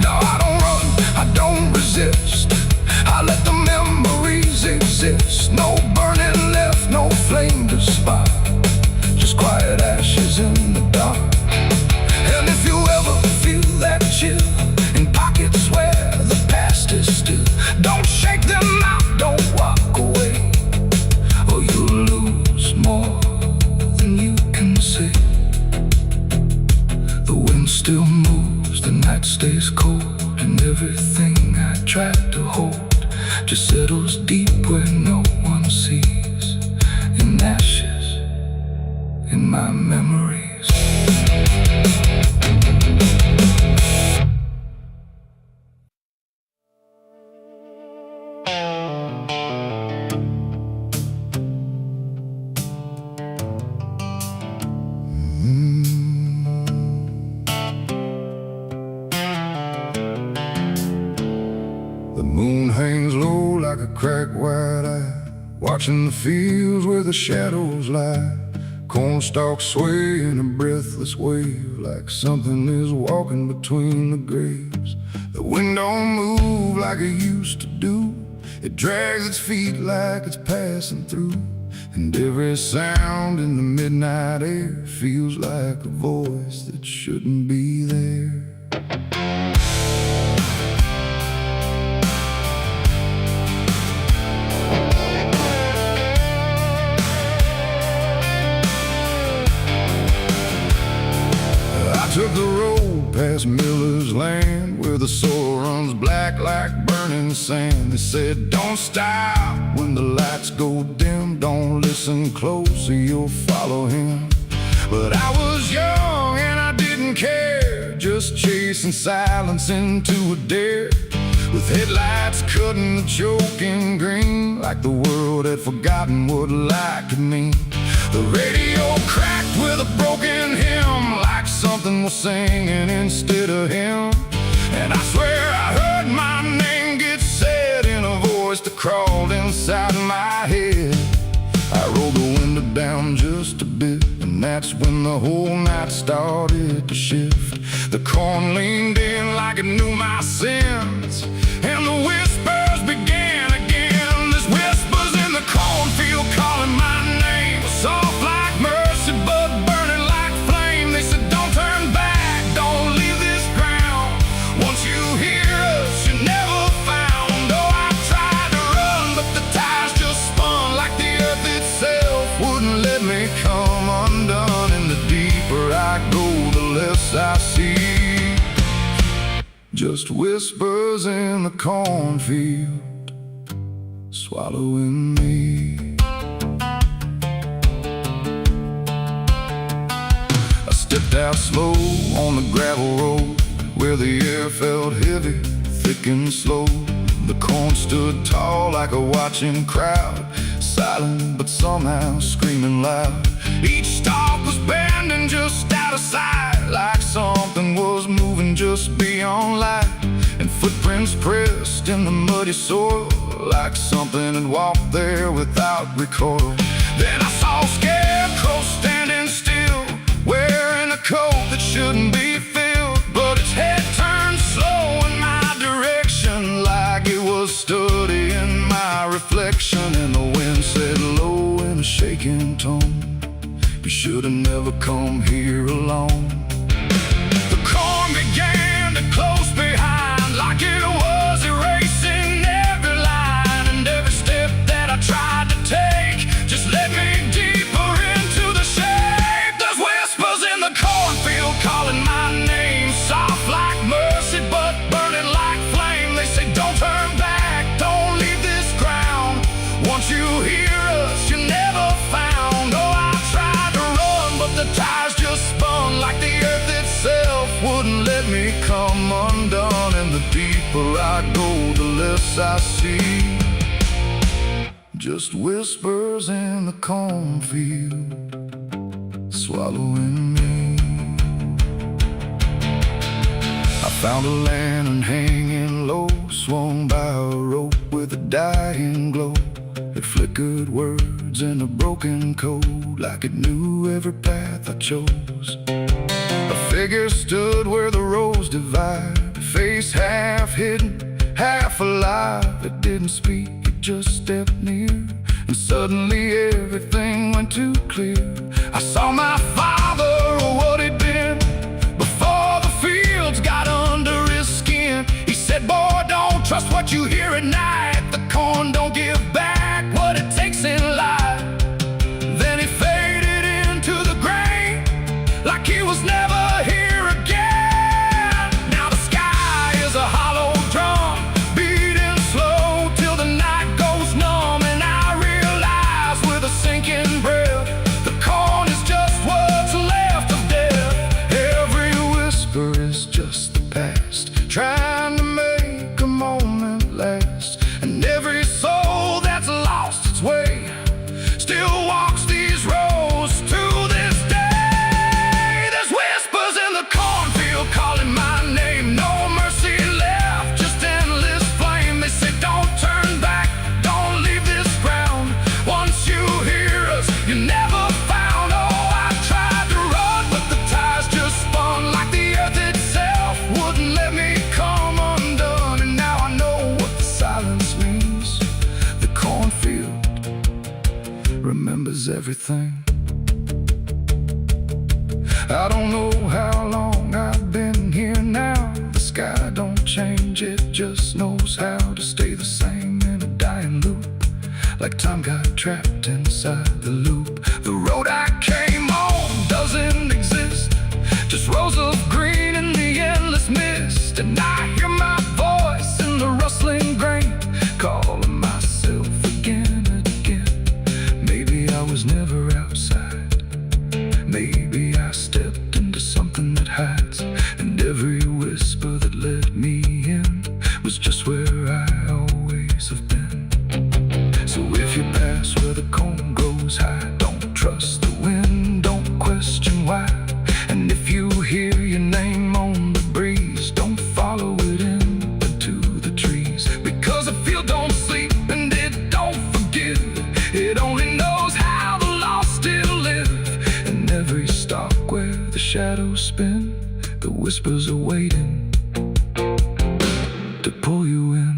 No, I don't run, I don't resist, I let the memories exist. No burning left, no flame to spark, just quiet ashes in the dark. And if you ever feel that chill in pockets where the past is still, don't shake them out, don't walk away, or you'll lose more than you can say. The wind still moves, the night stays cold, and everything I tried to hold just settles deep where no one sees, in ashes, in my memories. back wide-eyed, watching the fields where the shadows lie. Corn stalks sway in a breathless wave, like something is walking between the graves. The wind don't move like it used to do. It drags its feet like it's passing through. And every sound in the midnight air feels like a voice that shouldn't be there. I took the road past Miller's land, where the soil runs black like burning sand. They said, don't stop when the lights go dim, don't listen close or you'll follow him. But I was young and I didn't care, just chasing silence into a dare, with headlights cutting the choking green, like the world had forgotten what light could mean. The radio cracked with a broken hymn, like something was singing instead of him. And I swear I heard my name get said in a voice that crawled inside my head. I rolled the window down just a bit, and that's when the whole night started to shift. The corn leaned in like it knew my sins, and the whispers began again. There's whispers in the cornfield calling my name, soft like mercy but burning like flame. They said, don't turn back, don't leave this ground. Once you hear us, you're never found. Oh, I tried to run, but the tires just spun, like the earth itself wouldn't let me come undone. And the deeper I go, the less I see. Just whispers in the cornfield, swallowing me. I stepped out slow on the gravel road, where the air felt heavy, thick and slow. The corn stood tall like a watching crowd, silent but somehow screaming loud. Each stalk was bending just out of sight, like something was moving just beyond light. And footprints pressed in the muddy soil, like something had walked there without recoil. Then I saw a scarecrow standing still, wearing a coat that shouldn't be filled, but its head turned slow in my direction, like it was studying my reflection. And the wind said low in a shaking tone, you should have never come here alone. The corn began to close behind, like it was erasing every line. And every step that I tried to take just led me deeper into the shade. There's whispers in the cornfield calling my name, soft like mercy but burning like flame. They say, don't turn back, don't leave this ground. Once you hear us, you're never found. Oh, I tried to run, but the tires just spun, like the earth itself wouldn't let me come undone. And the deeper I go, the less I see. Just whispers in the cornfield, swallowing me. I found a lantern hanging low, swung by a rope with a dying glow. It flickered words in a broken code, like it knew every path I chose. A figure stood where the roads divide, face half hidden, half alive. It didn't speak, it just stepped near, and suddenly everything went too clear. I saw my father, or what he'd been, before the fields got under his skin. He said, boy, don't trust what you hear at night. The corn don't give back what it takes in life. Then he faded into the grain, like he was never here again. Now the sky is a hollow drum, beating slow till the night goes numb. And I realize with a sinking breath, the corn is just what's left of death. Every whisper is just the past, trying to make a moment last. And every soul is everything. I don't know how long I've been here now. The sky don't change, it just knows how to stay the same in a dying loop. Like time got trapped inside the loop. The road I came on doesn't exist, just rows of green in the endless mist. And I hear my voice in the rustling grain, calling myself again and again. Maybe I was never outside, maybe I stepped into something that hides, and every whisper that led me in was just where I always have been. So if you pass where the comb goes high, don't trust the wind, don't question why. And if you hear your name on the breeze, don't follow it into the trees. Because the field don't sleep and it don't forgive, it only knows how the lost still live. And every stalk where the shadows spin, the whispers are waiting to pull you in.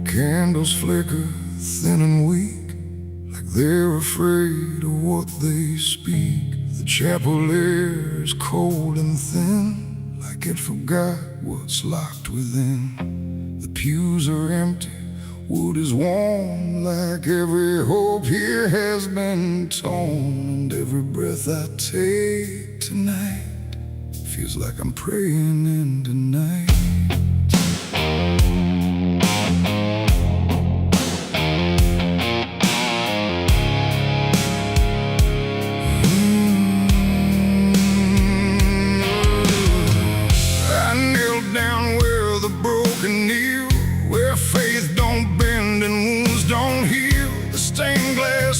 Candles flicker thin and weak, like they're afraid of what they speak. The chapel air is cold and thin, like it forgot what's locked within. The pews are empty, wood is warm, like every hope here has been torn. And every breath I take tonight feels like I'm praying into night.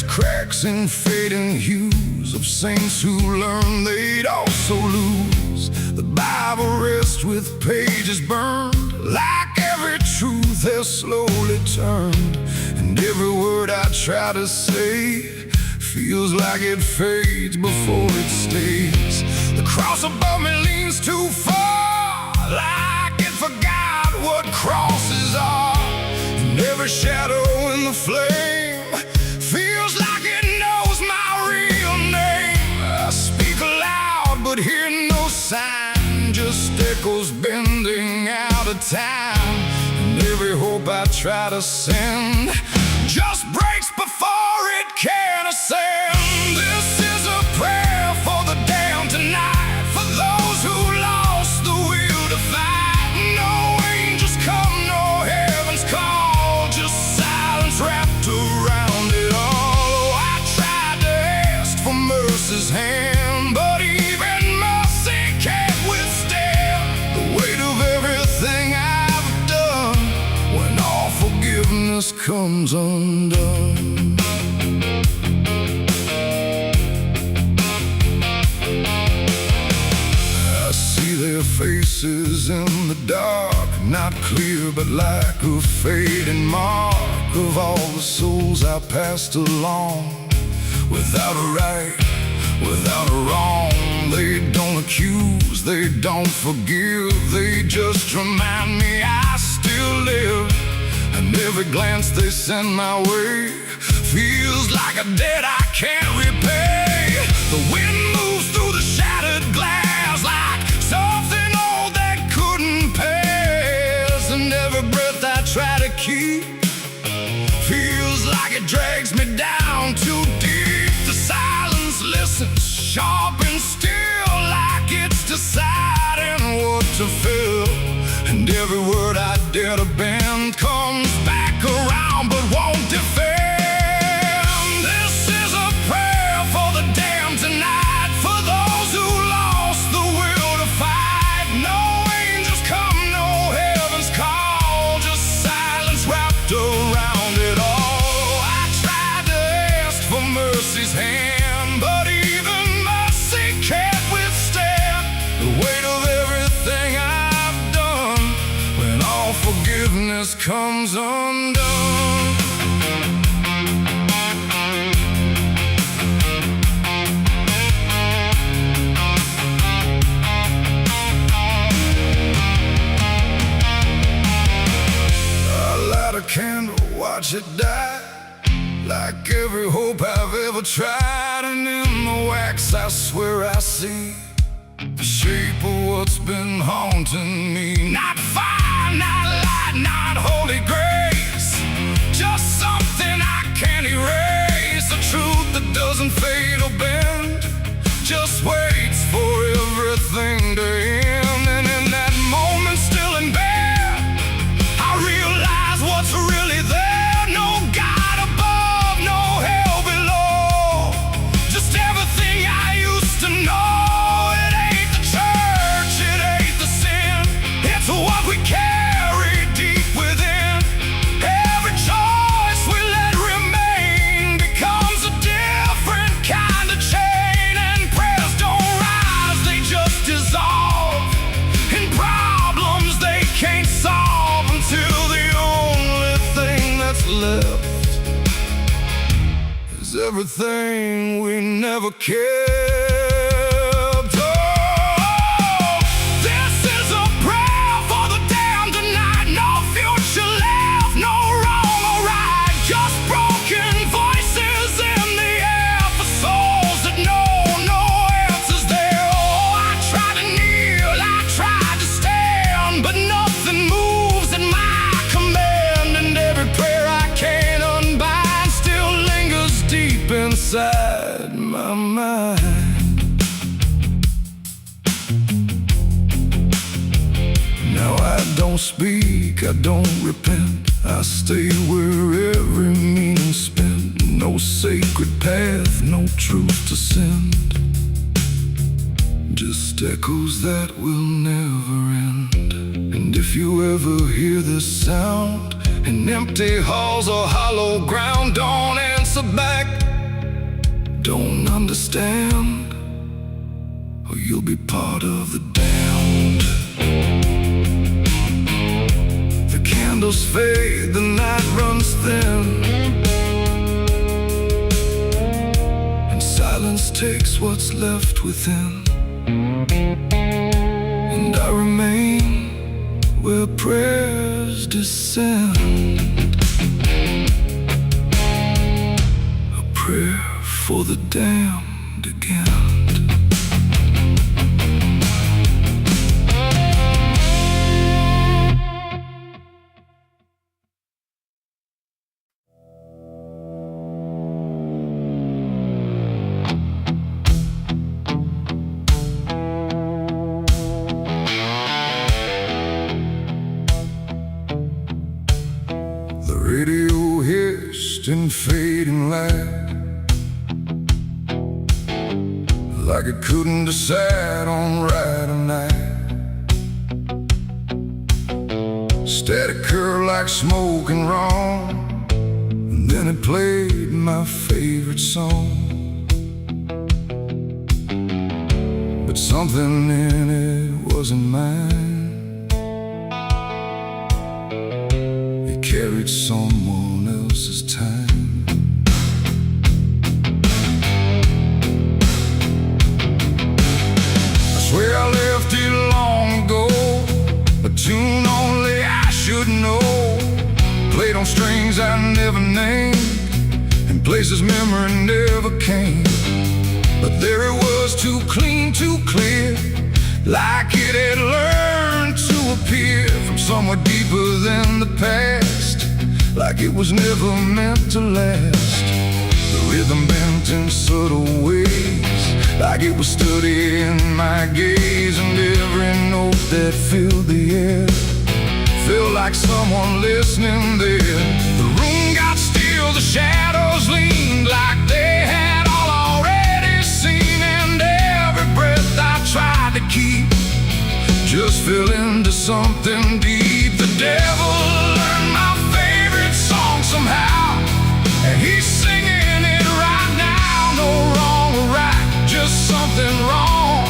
Cracks and fading hues of saints who learned they'd also lose. The Bible rests with pages burned, like every truth has slowly turned. And every word I try to say feels like it fades before it stays. The cross above me leans too far, like it forgot what crosses are. And every shadow in the flame feels like it knows my real name. I speak aloud but hear no sign, just echoes bending out of time. And every hope I try to send just breaks before it can ascend. This is a prayer for the damned tonight, for those who lost the will to fight. No angels come, no heaven's call, just silence wrapped around it all. Oh, I tried to ask for mercy's hand, but even mercy can't withstand the weight of everything I've done when all forgiveness comes undone. I see their faces in the dark, not clear but like a fading mark of all the souls I passed along. Without a right, without a wrong, they don't accuse, they don't forgive, they just remind me I still live. And every glance they send my way feels like a debt I can't repay. The wind moves through the shattered glass like something old that couldn't pass. And every breath I try to keep feels like it drags me down too deep. The silence listens, sharp and still, like it's deciding what to feel. And every word I dare to bend comes back around but won't defend. This is a prayer for the damned tonight, for those who lost the will to fight. No angels come, no heaven's call, just silence wrapped around it all. I tried to ask for mercy's hand, comes undone. I light a candle, watch it die, like every hope I've ever tried. And in the wax I swear I see the shape of what's been haunting me. Not fire, not light, not holy grace, just something I can't erase. A truth that doesn't fade or bend, just waits for everything to end. And in that moment, still in bed, I realize what's really there. No God above, no hell below, just everything I used to know. What we carry deep within, every choice we let remain becomes a different kind of chain. And prayers don't rise, they just dissolve in problems they can't solve, until the only thing that's left is everything we never cared. Inside my mind, now I don't speak, I don't repent, I stay where every meaning spent. No sacred path, no truth to send, just echoes that will never end. And if you ever hear this sound in empty halls or hollow ground, don't answer back, don't understand, or you'll be part of the damned. The candles fade, the night runs thin, and silence takes what's left within. And I remain where prayers descend, a prayer for the damned again. The radio hissed in fading light, like it couldn't decide on right or night. Static curl like smoke and wrong, and then it played my favorite song. But something in it wasn't mine, it carried someone else's time. Where I left it long ago, a tune only I should know, played on strings I never named, and places memory never came. But there it was, too clean, too clear, like it had learned to appear from somewhere deeper than the past, like it was never meant to last. The rhythm bent in subtle ways, like it was studying my gaze. And every note that filled the air felt like someone listening there. The room got still, the shadows leaned like they had all already seen. And every breath I tried to keep just fell into something deep. The devil learned my favorite song somehow, and he's singing it right now. No wrong or right, just something wrong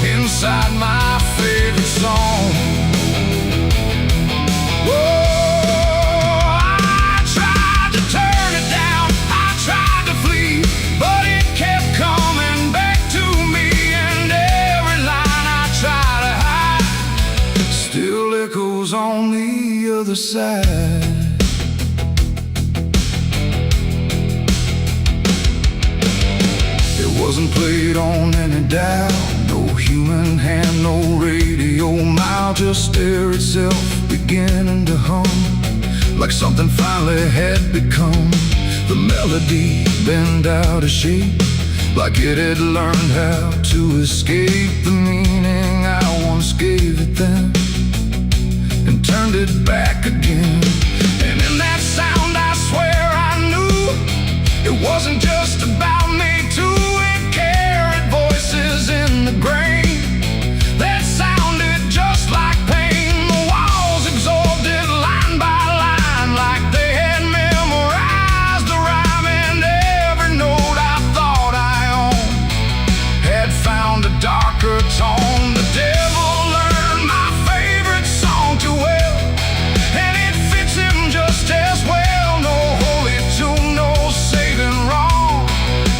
inside my favorite song. Whoa. other side. It wasn't played on any dial, no human hand, no radio mile, just air itself beginning to hum, like something finally had become. The melody bent out of shape, like it had learned how to escape the meaning I once gave it then, and turned it back again. And in that sound I swear I knew it wasn't just about me too. It carried voices in the grain that sounded just like pain. The walls absorbed it line by line, like they had memorized the rhyme, and every note I thought I owned had found a darker tone. The devil learned my favorite song too well, and it fits him just as well. No holy tune, no saving wrong,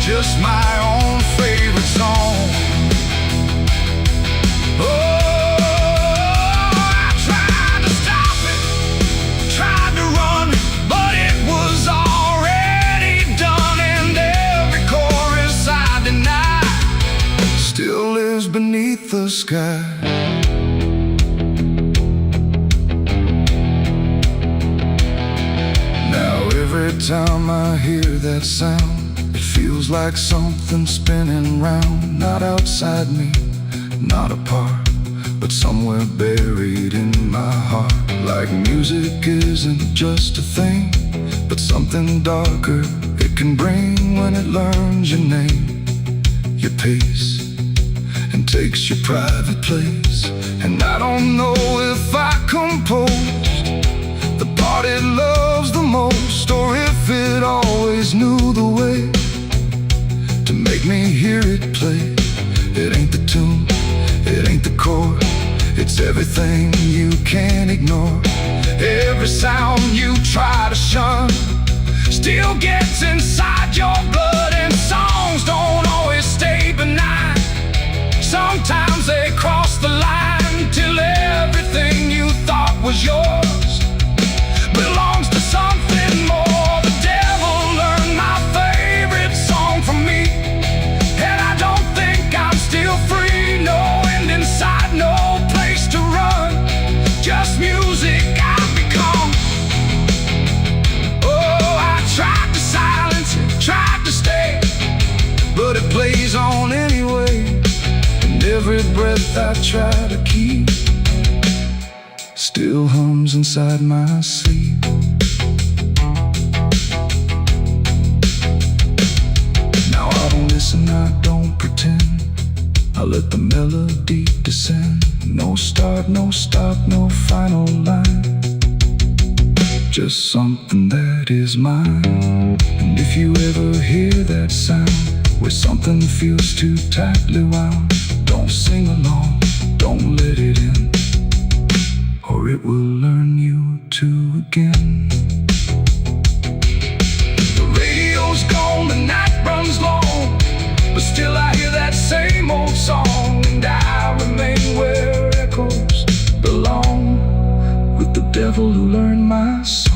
just my own favorite song. Oh, I tried to stop it, tried to run, but it was already done, and every chorus I deny still lives beneath the sky. Now every time I hear that sound, it feels like something spinning round, not outside me, not apart, but somewhere buried in my heart. Like music isn't just a thing, but something darker it can bring when it learns your name, your pace, and takes your private place. And I don't know if I composed the part it loves the most, or if it always knew the way to make me hear it play. It ain't the tune, it ain't the chord, it's everything you can't ignore. Every sound you try to shun still gets inside your blood, and songs don't always stay benign. Sometimes they cross the line till everything you thought was yours belongs to something more. The devil learned my favorite song from me, and I don't think I'm still free. No end inside, no place to run, just music I've become. Oh, I tried to silence it, tried to stay, but it plays on anyway. And every breath I try to keep still hums inside my sleep. Now I don't listen, I don't pretend, I let the melody descend. No start, no stop, no final line, just something that is mine. And if you ever hear that sound, where something feels too tightly wound, don't sing along, don't let it in, or it will learn you to again. The radio's gone, the night runs long, but still I hear that same old song, and I remain where echoes belong, with the devil who learned my song.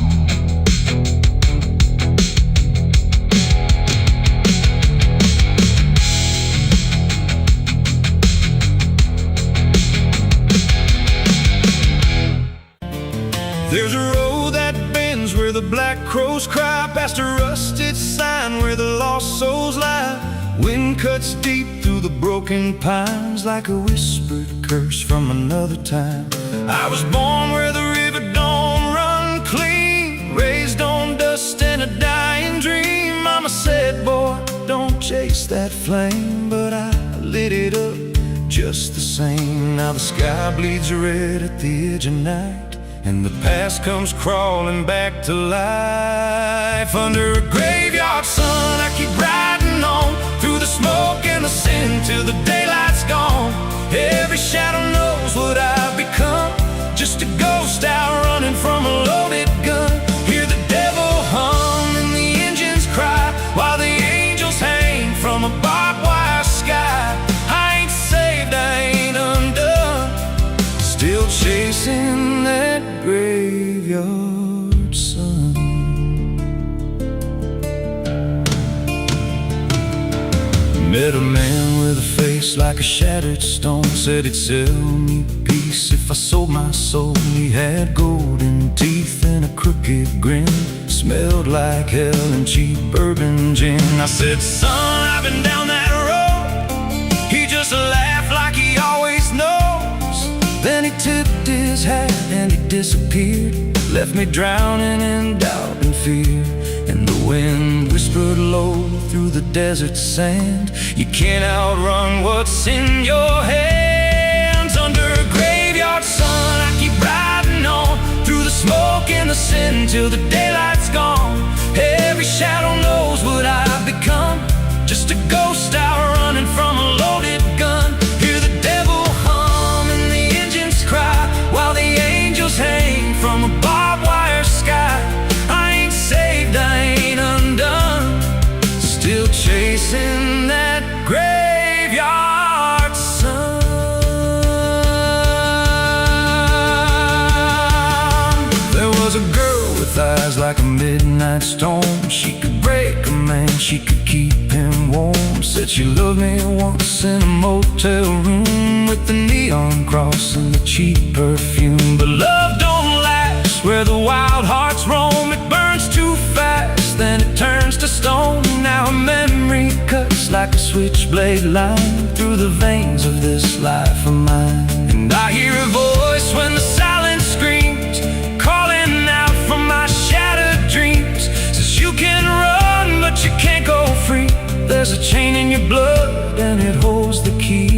There's a road that bends where the black crows cry, past a rusted sign where the lost souls lie. Wind cuts deep through the broken pines, like a whispered curse from another time. I was born where the river don't run clean, raised on dust and a dying dream. Mama said, boy, don't chase that flame, but I lit it up just the same. Now the sky bleeds red at the edge of night, and the past comes crawling back to life. Under a graveyard sun, I keep riding on, through the smoke and the sin till the daylight's gone. Every shadow knows what I've become, just a ghost out running from a loaded gun. Hear the devil hum and the engines cry, while the angels hang from a barbed wire sky. I ain't saved, I ain't undone, still chasing that graveyard Met a man with a face like a shattered stone. Said he'd sell me peace if I sold my soul. He had golden teeth and a crooked grin. Smelled like hell and cheap bourbon gin. I said, son, I've been down that road. He just laughed like he always knows. Then he tipped his hat and he disappeared. Left me drowning in doubt and fear. And the wind whispered low through the desert sand. You can't outrun what's in your hands. Under a graveyard sun, I keep riding on through the smoke and the sin till the daylight's gone. Every shadow knows what I've become. Just a ghost out running from a loaded gun. Hear the devil hum and the engines cry while the angels hang from a barbed wire sky. I ain't saved, I ain't undone. Still chasing that graveyard sun. There was a girl with eyes like a midnight storm. She could break a man, she could keep him warm. Said she loved me once in a motel room with the neon cross and the cheap perfume. But love don't last where the wild hearts roam. It burns too fast, then it turns to stone. Now a memory cuts like a switchblade line through the veins of this life of mine. And I hear a voice when the silence screams, calling out from my shattered dreams. Says you can run, but you can't go free. There's a chain in your blood and it holds the key.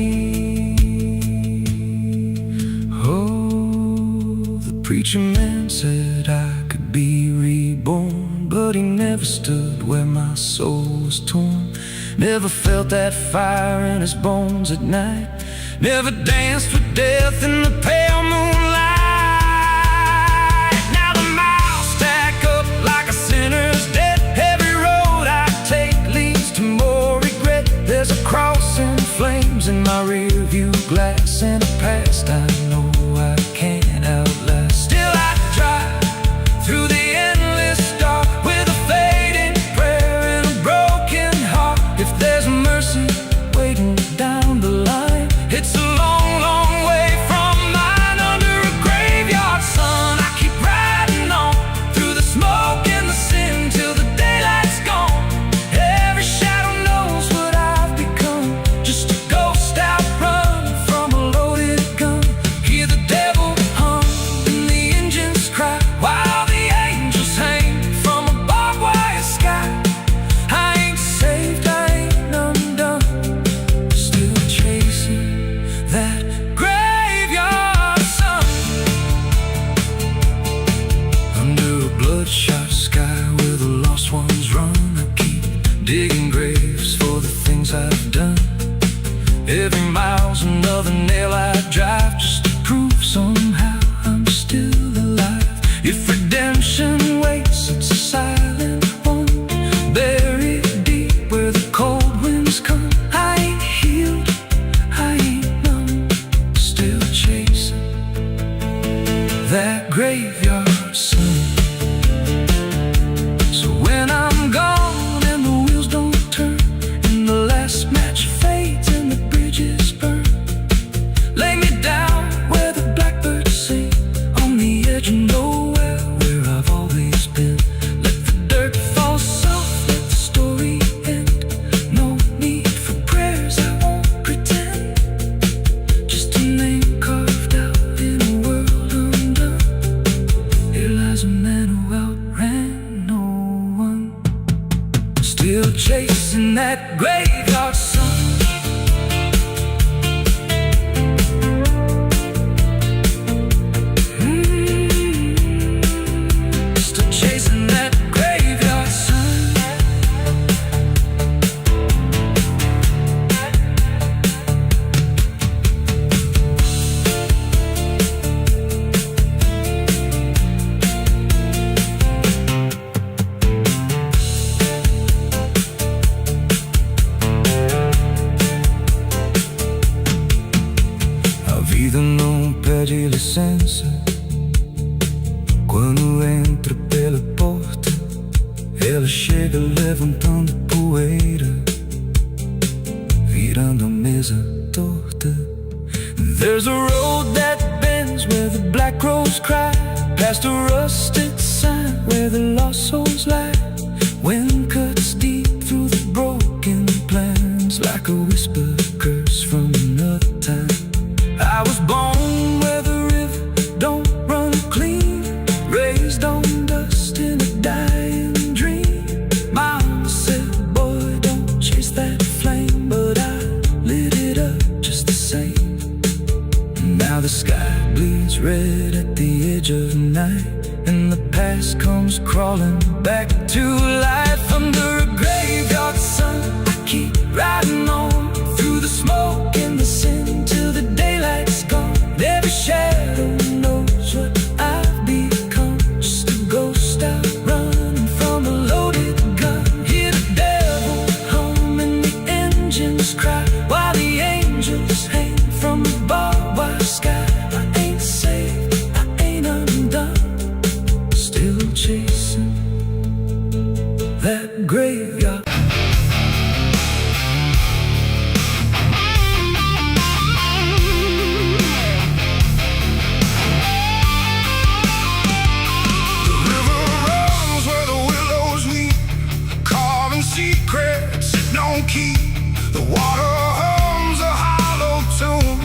Oh, the preacher man said I could be reborn, but he never stood where my soul was torn. Never felt that fire in his bones at night. Never danced with death in the pale moonlight. Now the miles stack up like a sinner's debt. Every road I take leads to more regret. There's a cross in flames in my rear view glass, and a past I know I can't outlast. Still I drive through the endless dark with a fading prayer and a broken heart. If there's mercy waiting down the line, it's a long, long way from mine. Under a graveyard sun, I keep riding on through the smoke and the sin till the daylight's gone. Every shadow knows what I've become. Just a ghost out running from a loaded gun. Hear the devil hum and the engines cry while the angels hang from a barbed wire sky. I ain't saved, I ain't undone. Still chasing that graveyard sun. Under a bloodshot sky where the lost ones run, I keep digging graves for the things I've done. Every mile's another nail I drive just to prove somehow I'm still alive. If redemption waits, it's a silent one, buried deep where the cold winds come. I ain't healed, I ain't numb. Still chasing that graveyard sun. So when I'm gone and the wheels don't turn and the last match fades and the bridges burn, lay me down where the blackbirds sing on the edge of nowhere where I've always been. Let the dirt fall soft, let the story end. No need for prayers, I won't pretend. Just a name carved out in a world undone. Here lies a man who outran no one. Still chasing that graveyard sun. Still chasing that graveyard sun. A vida não pede licença quando entra pela porta. Ela chega levantando poeira. girando mesa torta. There's a road that bends where the black crows cry, past a rusted sign where the lost souls lie. Wind cuts deep through the broken plans, like a whispered curse from another time. I was born where the river don't run clean, raised on dust in a dying dream. Mama said, boy, don't chase that flame, but I lit it up just the same. Now the sky bleeds red at the edge of night, and the past comes crawling back to life. Under a graveyard sun, I keep riding on through the smoke and the sin till the daylight's gone. Every shadow knows what I've become, just a ghost out running from a loaded gun. Hear the devil hum and the engines cry, while the angels hang from the barbed wire sky. I ain't saved, I ain't undone, still chasing that graveyard. The river runs where the willows weep, carving secrets it don't keep. The water hums a hollow tune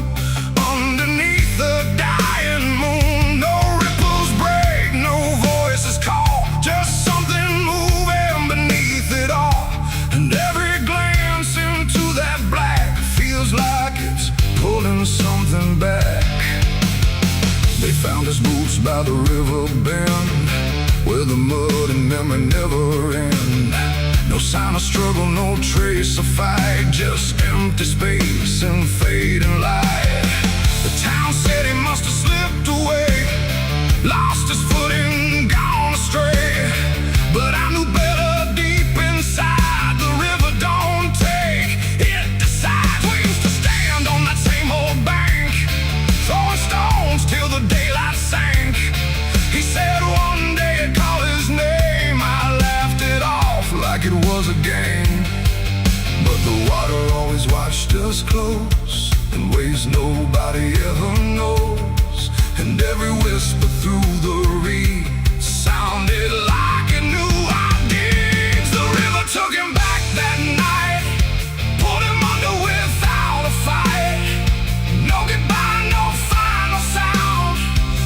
underneath the dying moon. No ripples break, no voices call, just something moving beneath it all. And every glance into that black feels like it's pulling something back. They found his boots by the river bend, where the mud and memory never end. No sign of struggle, no trace of fight, just empty space and fading light. The town said he must have slipped away, lost his footing, gone astray. But I knew better deep inside, the river don't take, it decides. We used to stand on that same old bank, throwing stones till the daylight sank. He said one day he'd call his name, I laughed it off like it was a game. But the water always watched us close, in ways nobody ever knows. And every whisper through the reeds sounded like it knew our deeds. The river took him back that night, pulled him under without a fight. No goodbye, no final sound,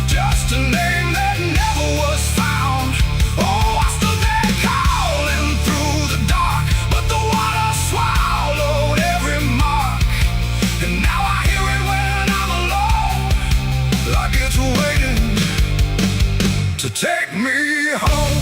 just a name that never was found. Oh, I stood there calling through the dark, but the water swallowed every mark. And now I hear it when I'm alone, like it's waiting to take me home.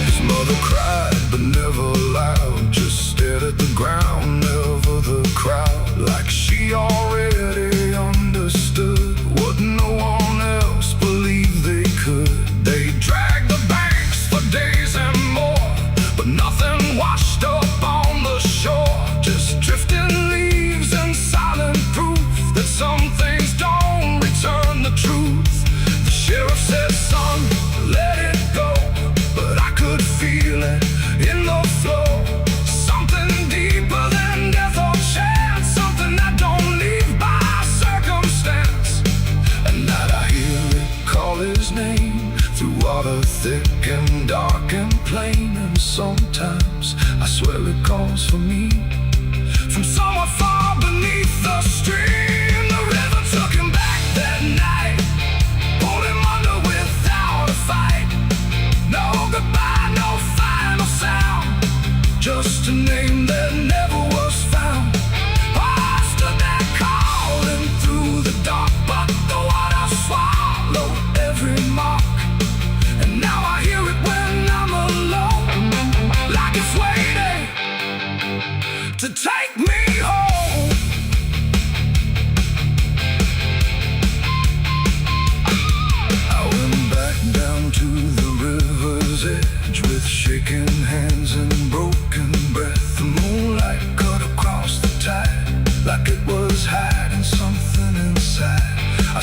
His mother cried, but never loud, just stared at the ground, never the crowd. Like she already understood what no one else believed they could. They dragged the banks for days and more, but nothing washed up on the shore. Just drifting leaves and silent proof that some things don't return the truth. The sheriff said, son, let it go, but I could feel it in the flow. Something deeper than death or chance, something that don't leave by circumstance. At night I hear it call his name, through water thick and dark and plain. And sometimes I swear it calls for me, from somewhere far beneath the stream. The river took him back that night, pulled him under without a fight. No goodbye, no final sound, just a name that never was found. I stood there calling through the dark, but the water swallowed every mark. And now I hear it when I'm alone, like it's waiting to take me home. I went back down to the river's edge with shaking hands and broken breath. The moonlight cut across the tide, like it was hiding something inside. I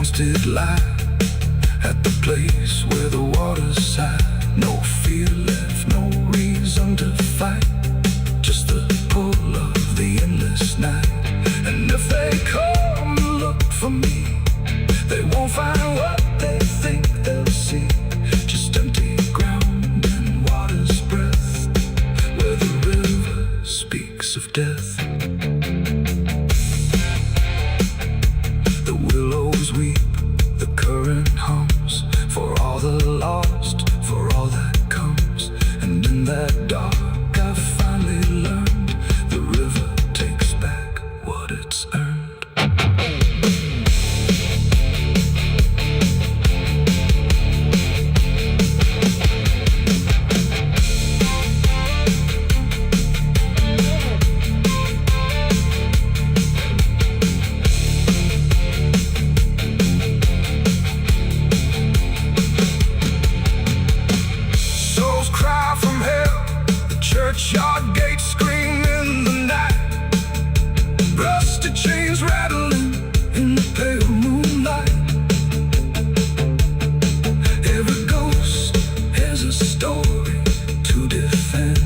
once did lie at the place where the waters sigh. No fear left, no reason to fight, just the pull of the endless night. And if they come to look for me, they won't find what they think they'll see, just empty ground and water's breath, where the river speaks of death. The willows weep, the current hums, for all the lost, for all that comes. And in that dark I finally learned, the river takes back what it's earned. Churchyard gates scream in the night, rusted chains rattling in the pale moonlight. Every ghost has a story to defend.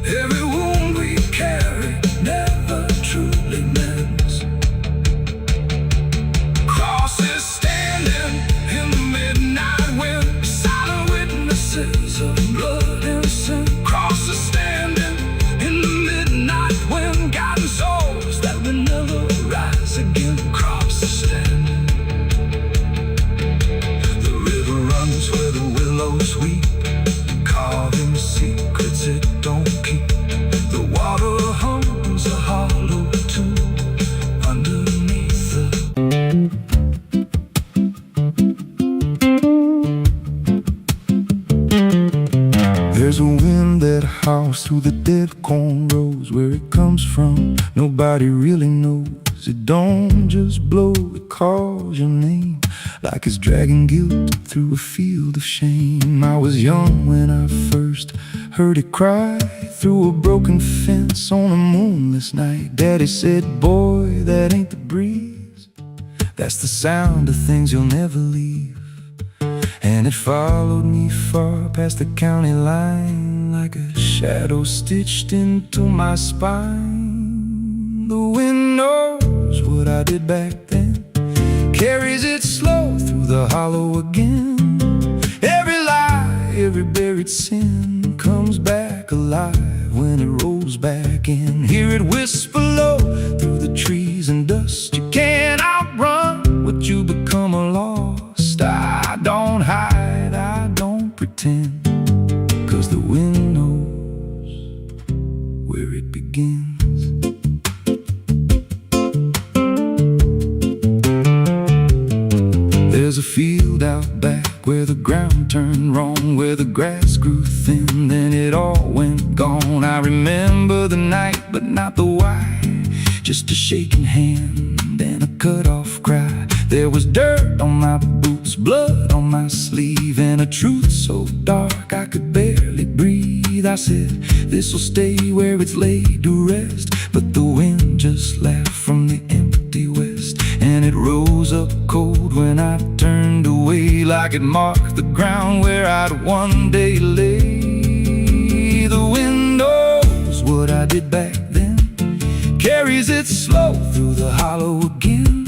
Every wound we carry never truly mends. Crosses standing in the midnight wind, silent witnesses of blood and sin. Crosses standing in the midnight wind, guiding souls that will never rise again. Crosses standing. The river runs where the willows weep, carving secrets it don't keep. The water hums a hollow tune underneath the There's a wind that howls through the dead corn rows. Where it comes from, nobody really knows. It don't just blow, it calls your name, like it's dragging guilt through a field of shame. I was young when I first heard it cry through a broken fence on a moonless night. Daddy said, boy, that ain't the breeze, that's the sound of things you'll never leave. And it followed me far past the county line, like a shadow stitched into my spine. The wind knows what I did back then, carries it slow through the hollow again. Every lie, every buried sin comes back alive when it rolls back in. Hear it whisper low through the trees and dust. You can't outrun what you become lost. I don't hide, I don't pretend, 'cause the wind knows where it begins. There's a field out back where the ground turned wrong, where the grass grew thin, then it all went gone. I remember the night, but not the why, just a shaking hand and a cut-off cry. There was dirt on my boots, blood on my sleeve, and a truth so dark I could barely breathe. I said, this'll stay where it's laid to rest, but the wind just laughed from the empty west, and it rose up cold when I turned away, like it marked the ground where I'd one day lay. The wind knows what I did back then, carries it slow through the hollow again.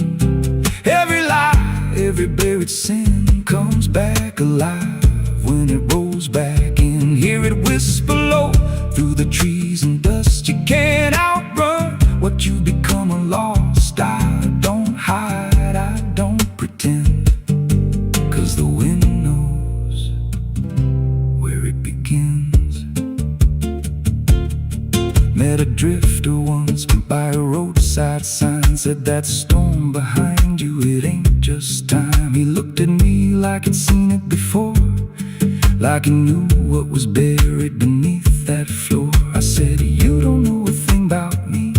Every lie, every buried sin comes back alive when it rolls back in. Hear it whisper low through the trees and dust. You can't outrun what you become lost. I don't hide, I don't pretend, 'cause the wind knows where it begins. Met a drifter once by a roadside sign, said that storm behind you, it ain't just time. He looked at me like he'd seen it before, like he knew what was buried beneath that floor. I said, you don't know a thing about me.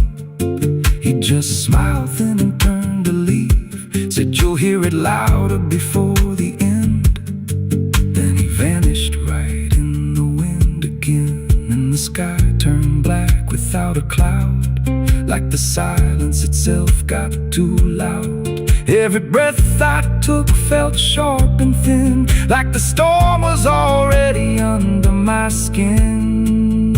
He just smiled thin and turned to leave, said you'll hear it louder before the end. Then he vanished right in the wind again, and the sky turned black without a cloud, like the silence itself got too loud. Every breath I took felt sharp and thin, like the storm was already under my skin.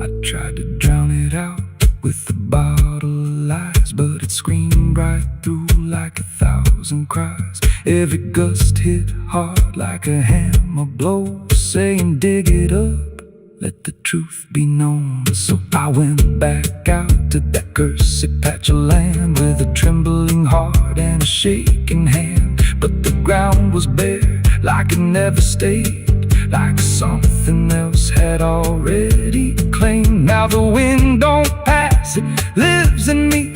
I tried to drown it out with a bottle of lies, but it screamed right through like 1,000 cries. Every gust hit hard like a hammer blow, saying dig it up, let the truth be known. So I went back out to that cursed patch of land with a trembling heart and a shaking hand. But the ground was bare, like it never stayed, like something else had already claimed. Now the wind don't pass, it lives in me,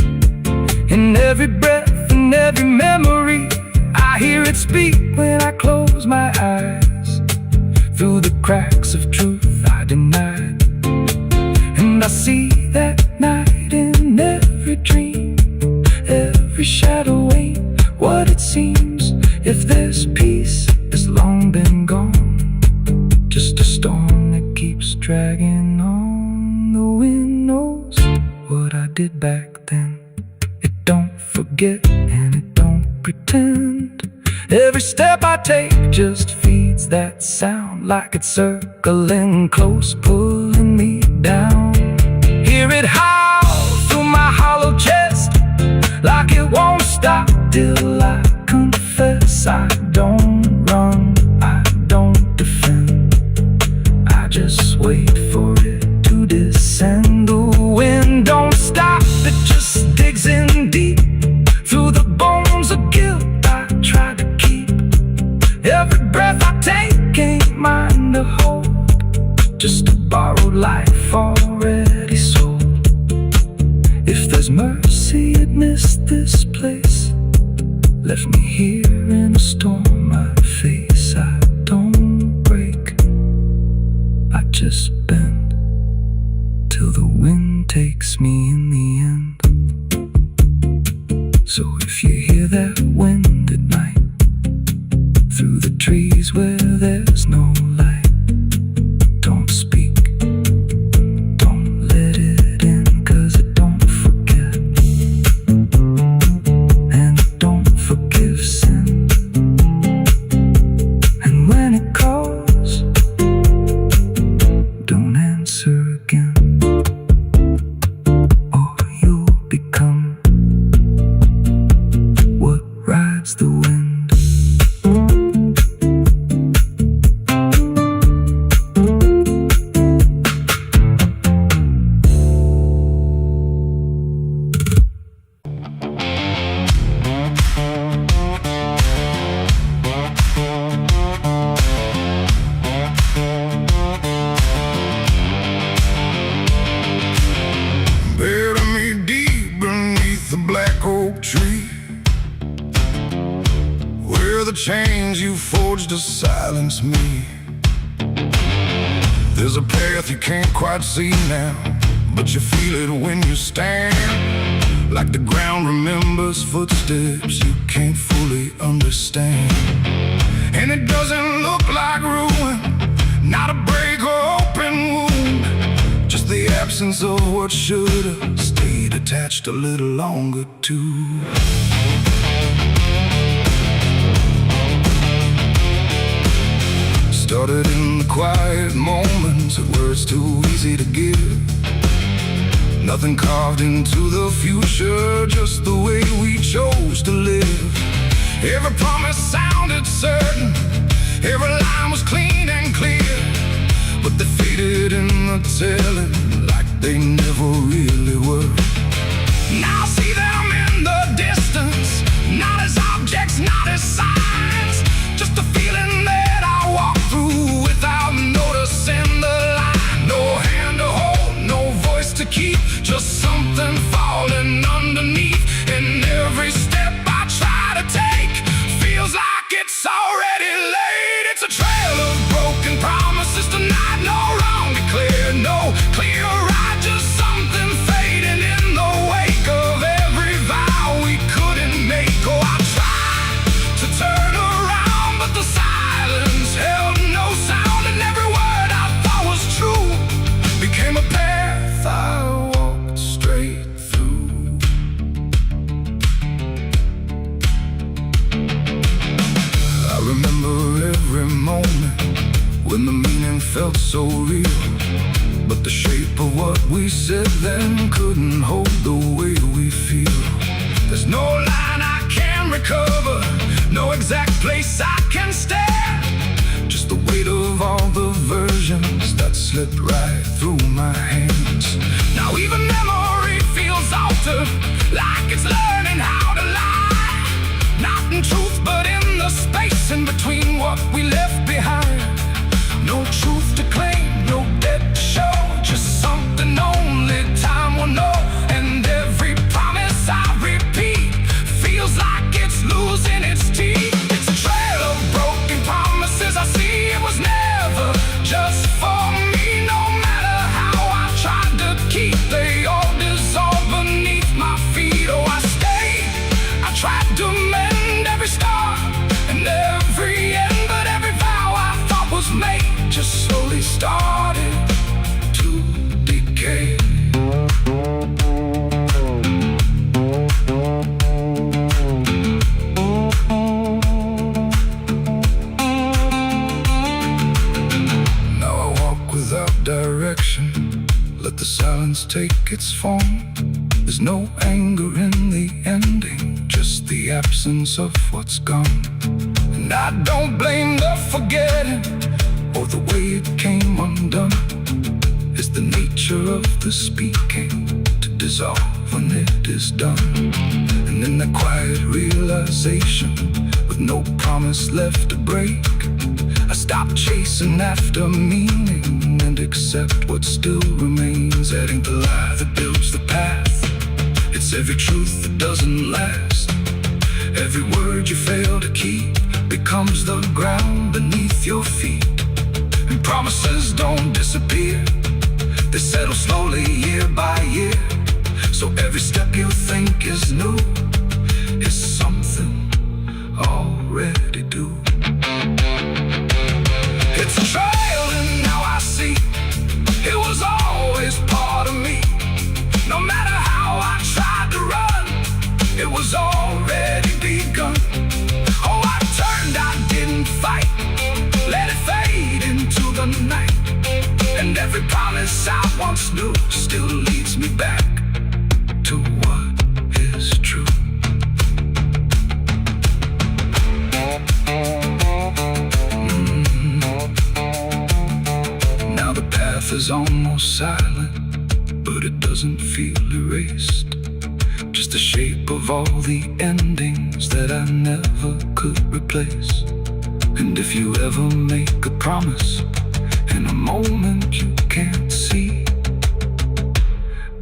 in every breath and every memory. I hear it speak when I close my eyes, through the cracks of truth I denied. And I see that night in every dream, every shadow ain't what it seems. If there's peace, it's long been gone, just a storm that keeps dragging on. The wind knows what I did back then. It don't forget and it don't pretend. Every step I take just feeds that sound, like it's circling close, pulling me down. Hear it howl through my hollow chest, like it won't stop till I confess. I don't run, I don't defend, I just wait for it to descend. The wind don't stop, it just digs in deep, through the bones of guilt I try to keep. Every breath I take ain't mine to hold, just a borrowed life already sold. If there's mercy, it missed this place, left me here in a storm I face. I don't break, I just bend, till the wind takes me in the end. So if you hear that wind at night, through the trees where there's no light, don't speak, don't let it in, 'cause it don't forget, and it don't forgive sin. And when it calls, don't answer again, or you'll become what rides the wind. Bury me deep beneath the black oak tree, where the chains you forged to silence me. There's a path you can't quite see now, but you feel it when you stand, like the ground remembers footsteps you can't fully understand. And it doesn't look like ruin, not a break or open wound, just the absence of what should've stayed attached a little longer too. Started in the quiet moments where it's too easy to give. Nothing carved into the future, just the way we chose to live. Every promise sounded certain, every line was clean and clear, but they faded in the telling, like they never really were. Now I see them in the distance, not as objects, not as signs, just a feeling that I walk through without noticing the line. No hand to hold, no voice to keep, just something falling underneath. And every step I try to take feels like it's already late. It's a trail of broken promises tonight, no wrong declared, no clear right, just something fading in the wake of every vow we couldn't make. Oh, I tried to turn around, but the silence held no sound, and every word I thought was true became a path I walked straight so real, but the shape of what we said then couldn't hold the way we feel. There's no line I can recover, no exact place I can stand, just the weight of all the versions that slipped right through my hands. Now even memory feels altered, like it's learning how to lie, not in truth but in the space in between what we left behind. No truth to claim, no debt to show, just something only time will know. And every promise I repeat feels like it's losing its teeth. It's a trail of broken promises I see. It was never just for me, no matter how I tried to keep, they all dissolve beneath my feet. Oh, I stayed, I tried to mend every star and every end, but every vow I thought was made just slowly started to decay. Now I walk without direction, let the silence take its form. There's no anger in the ending, just the absence of what's gone. And I don't blame the forgetting or the way it came undone. It's the nature of the speaking to dissolve when it is done. And in that quiet realization, with no promise left to break, I stop chasing after meaning and accept what still remains. That ain't the lie that builds the path, it's every truth that doesn't last. Every word you fail to keep becomes the ground beneath your feet. And promises don't disappear, they settle slowly year by year. So every step you think is new is something already due. It's a trail and now I see it was always part of me. No matter how I tried to run, it was already begun. Oh, I turned, I didn't fight, let it fade into the night. And every promise I once knew still leads me back to what is true. Now the path is almost silent, but it doesn't feel erased. Just the shape of all the endings that I never could replace. And if you ever make a promise in a moment you can't see,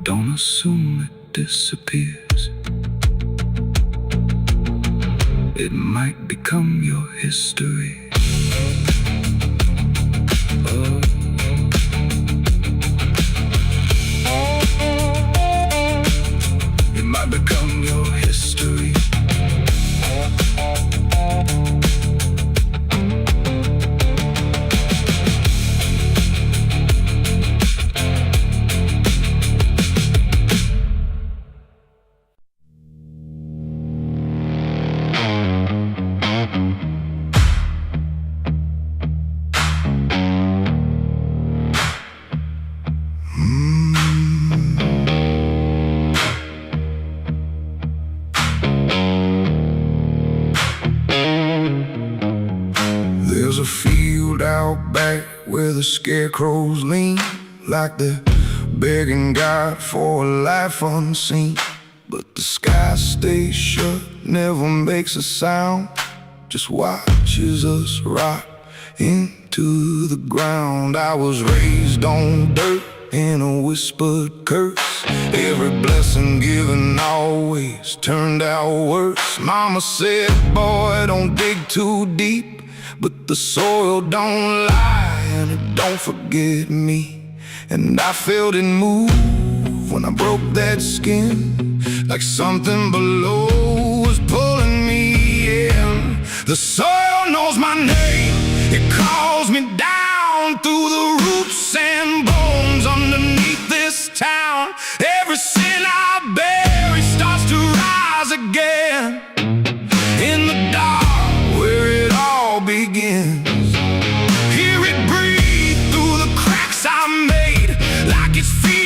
don't assume it disappears. It might become your history. Oh. It might become your history. There's a field out back where the scarecrows lean, like they're begging God for a life unseen. But the sky stays shut, never makes a sound, just watches us rot into the ground. I was raised on dirt in a whispered curse. Every blessing given always turned out worse. Mama said, boy, don't dig too deep, but the soil don't lie and it don't forget me. And I felt it move when I broke that skin, like something below was pulling me in. The soil knows my name, it calls me down through the roots and bones underneath this town. Every sin I bury starts to rise again in the dark where it all begins. Hear it breathe through the it's fear.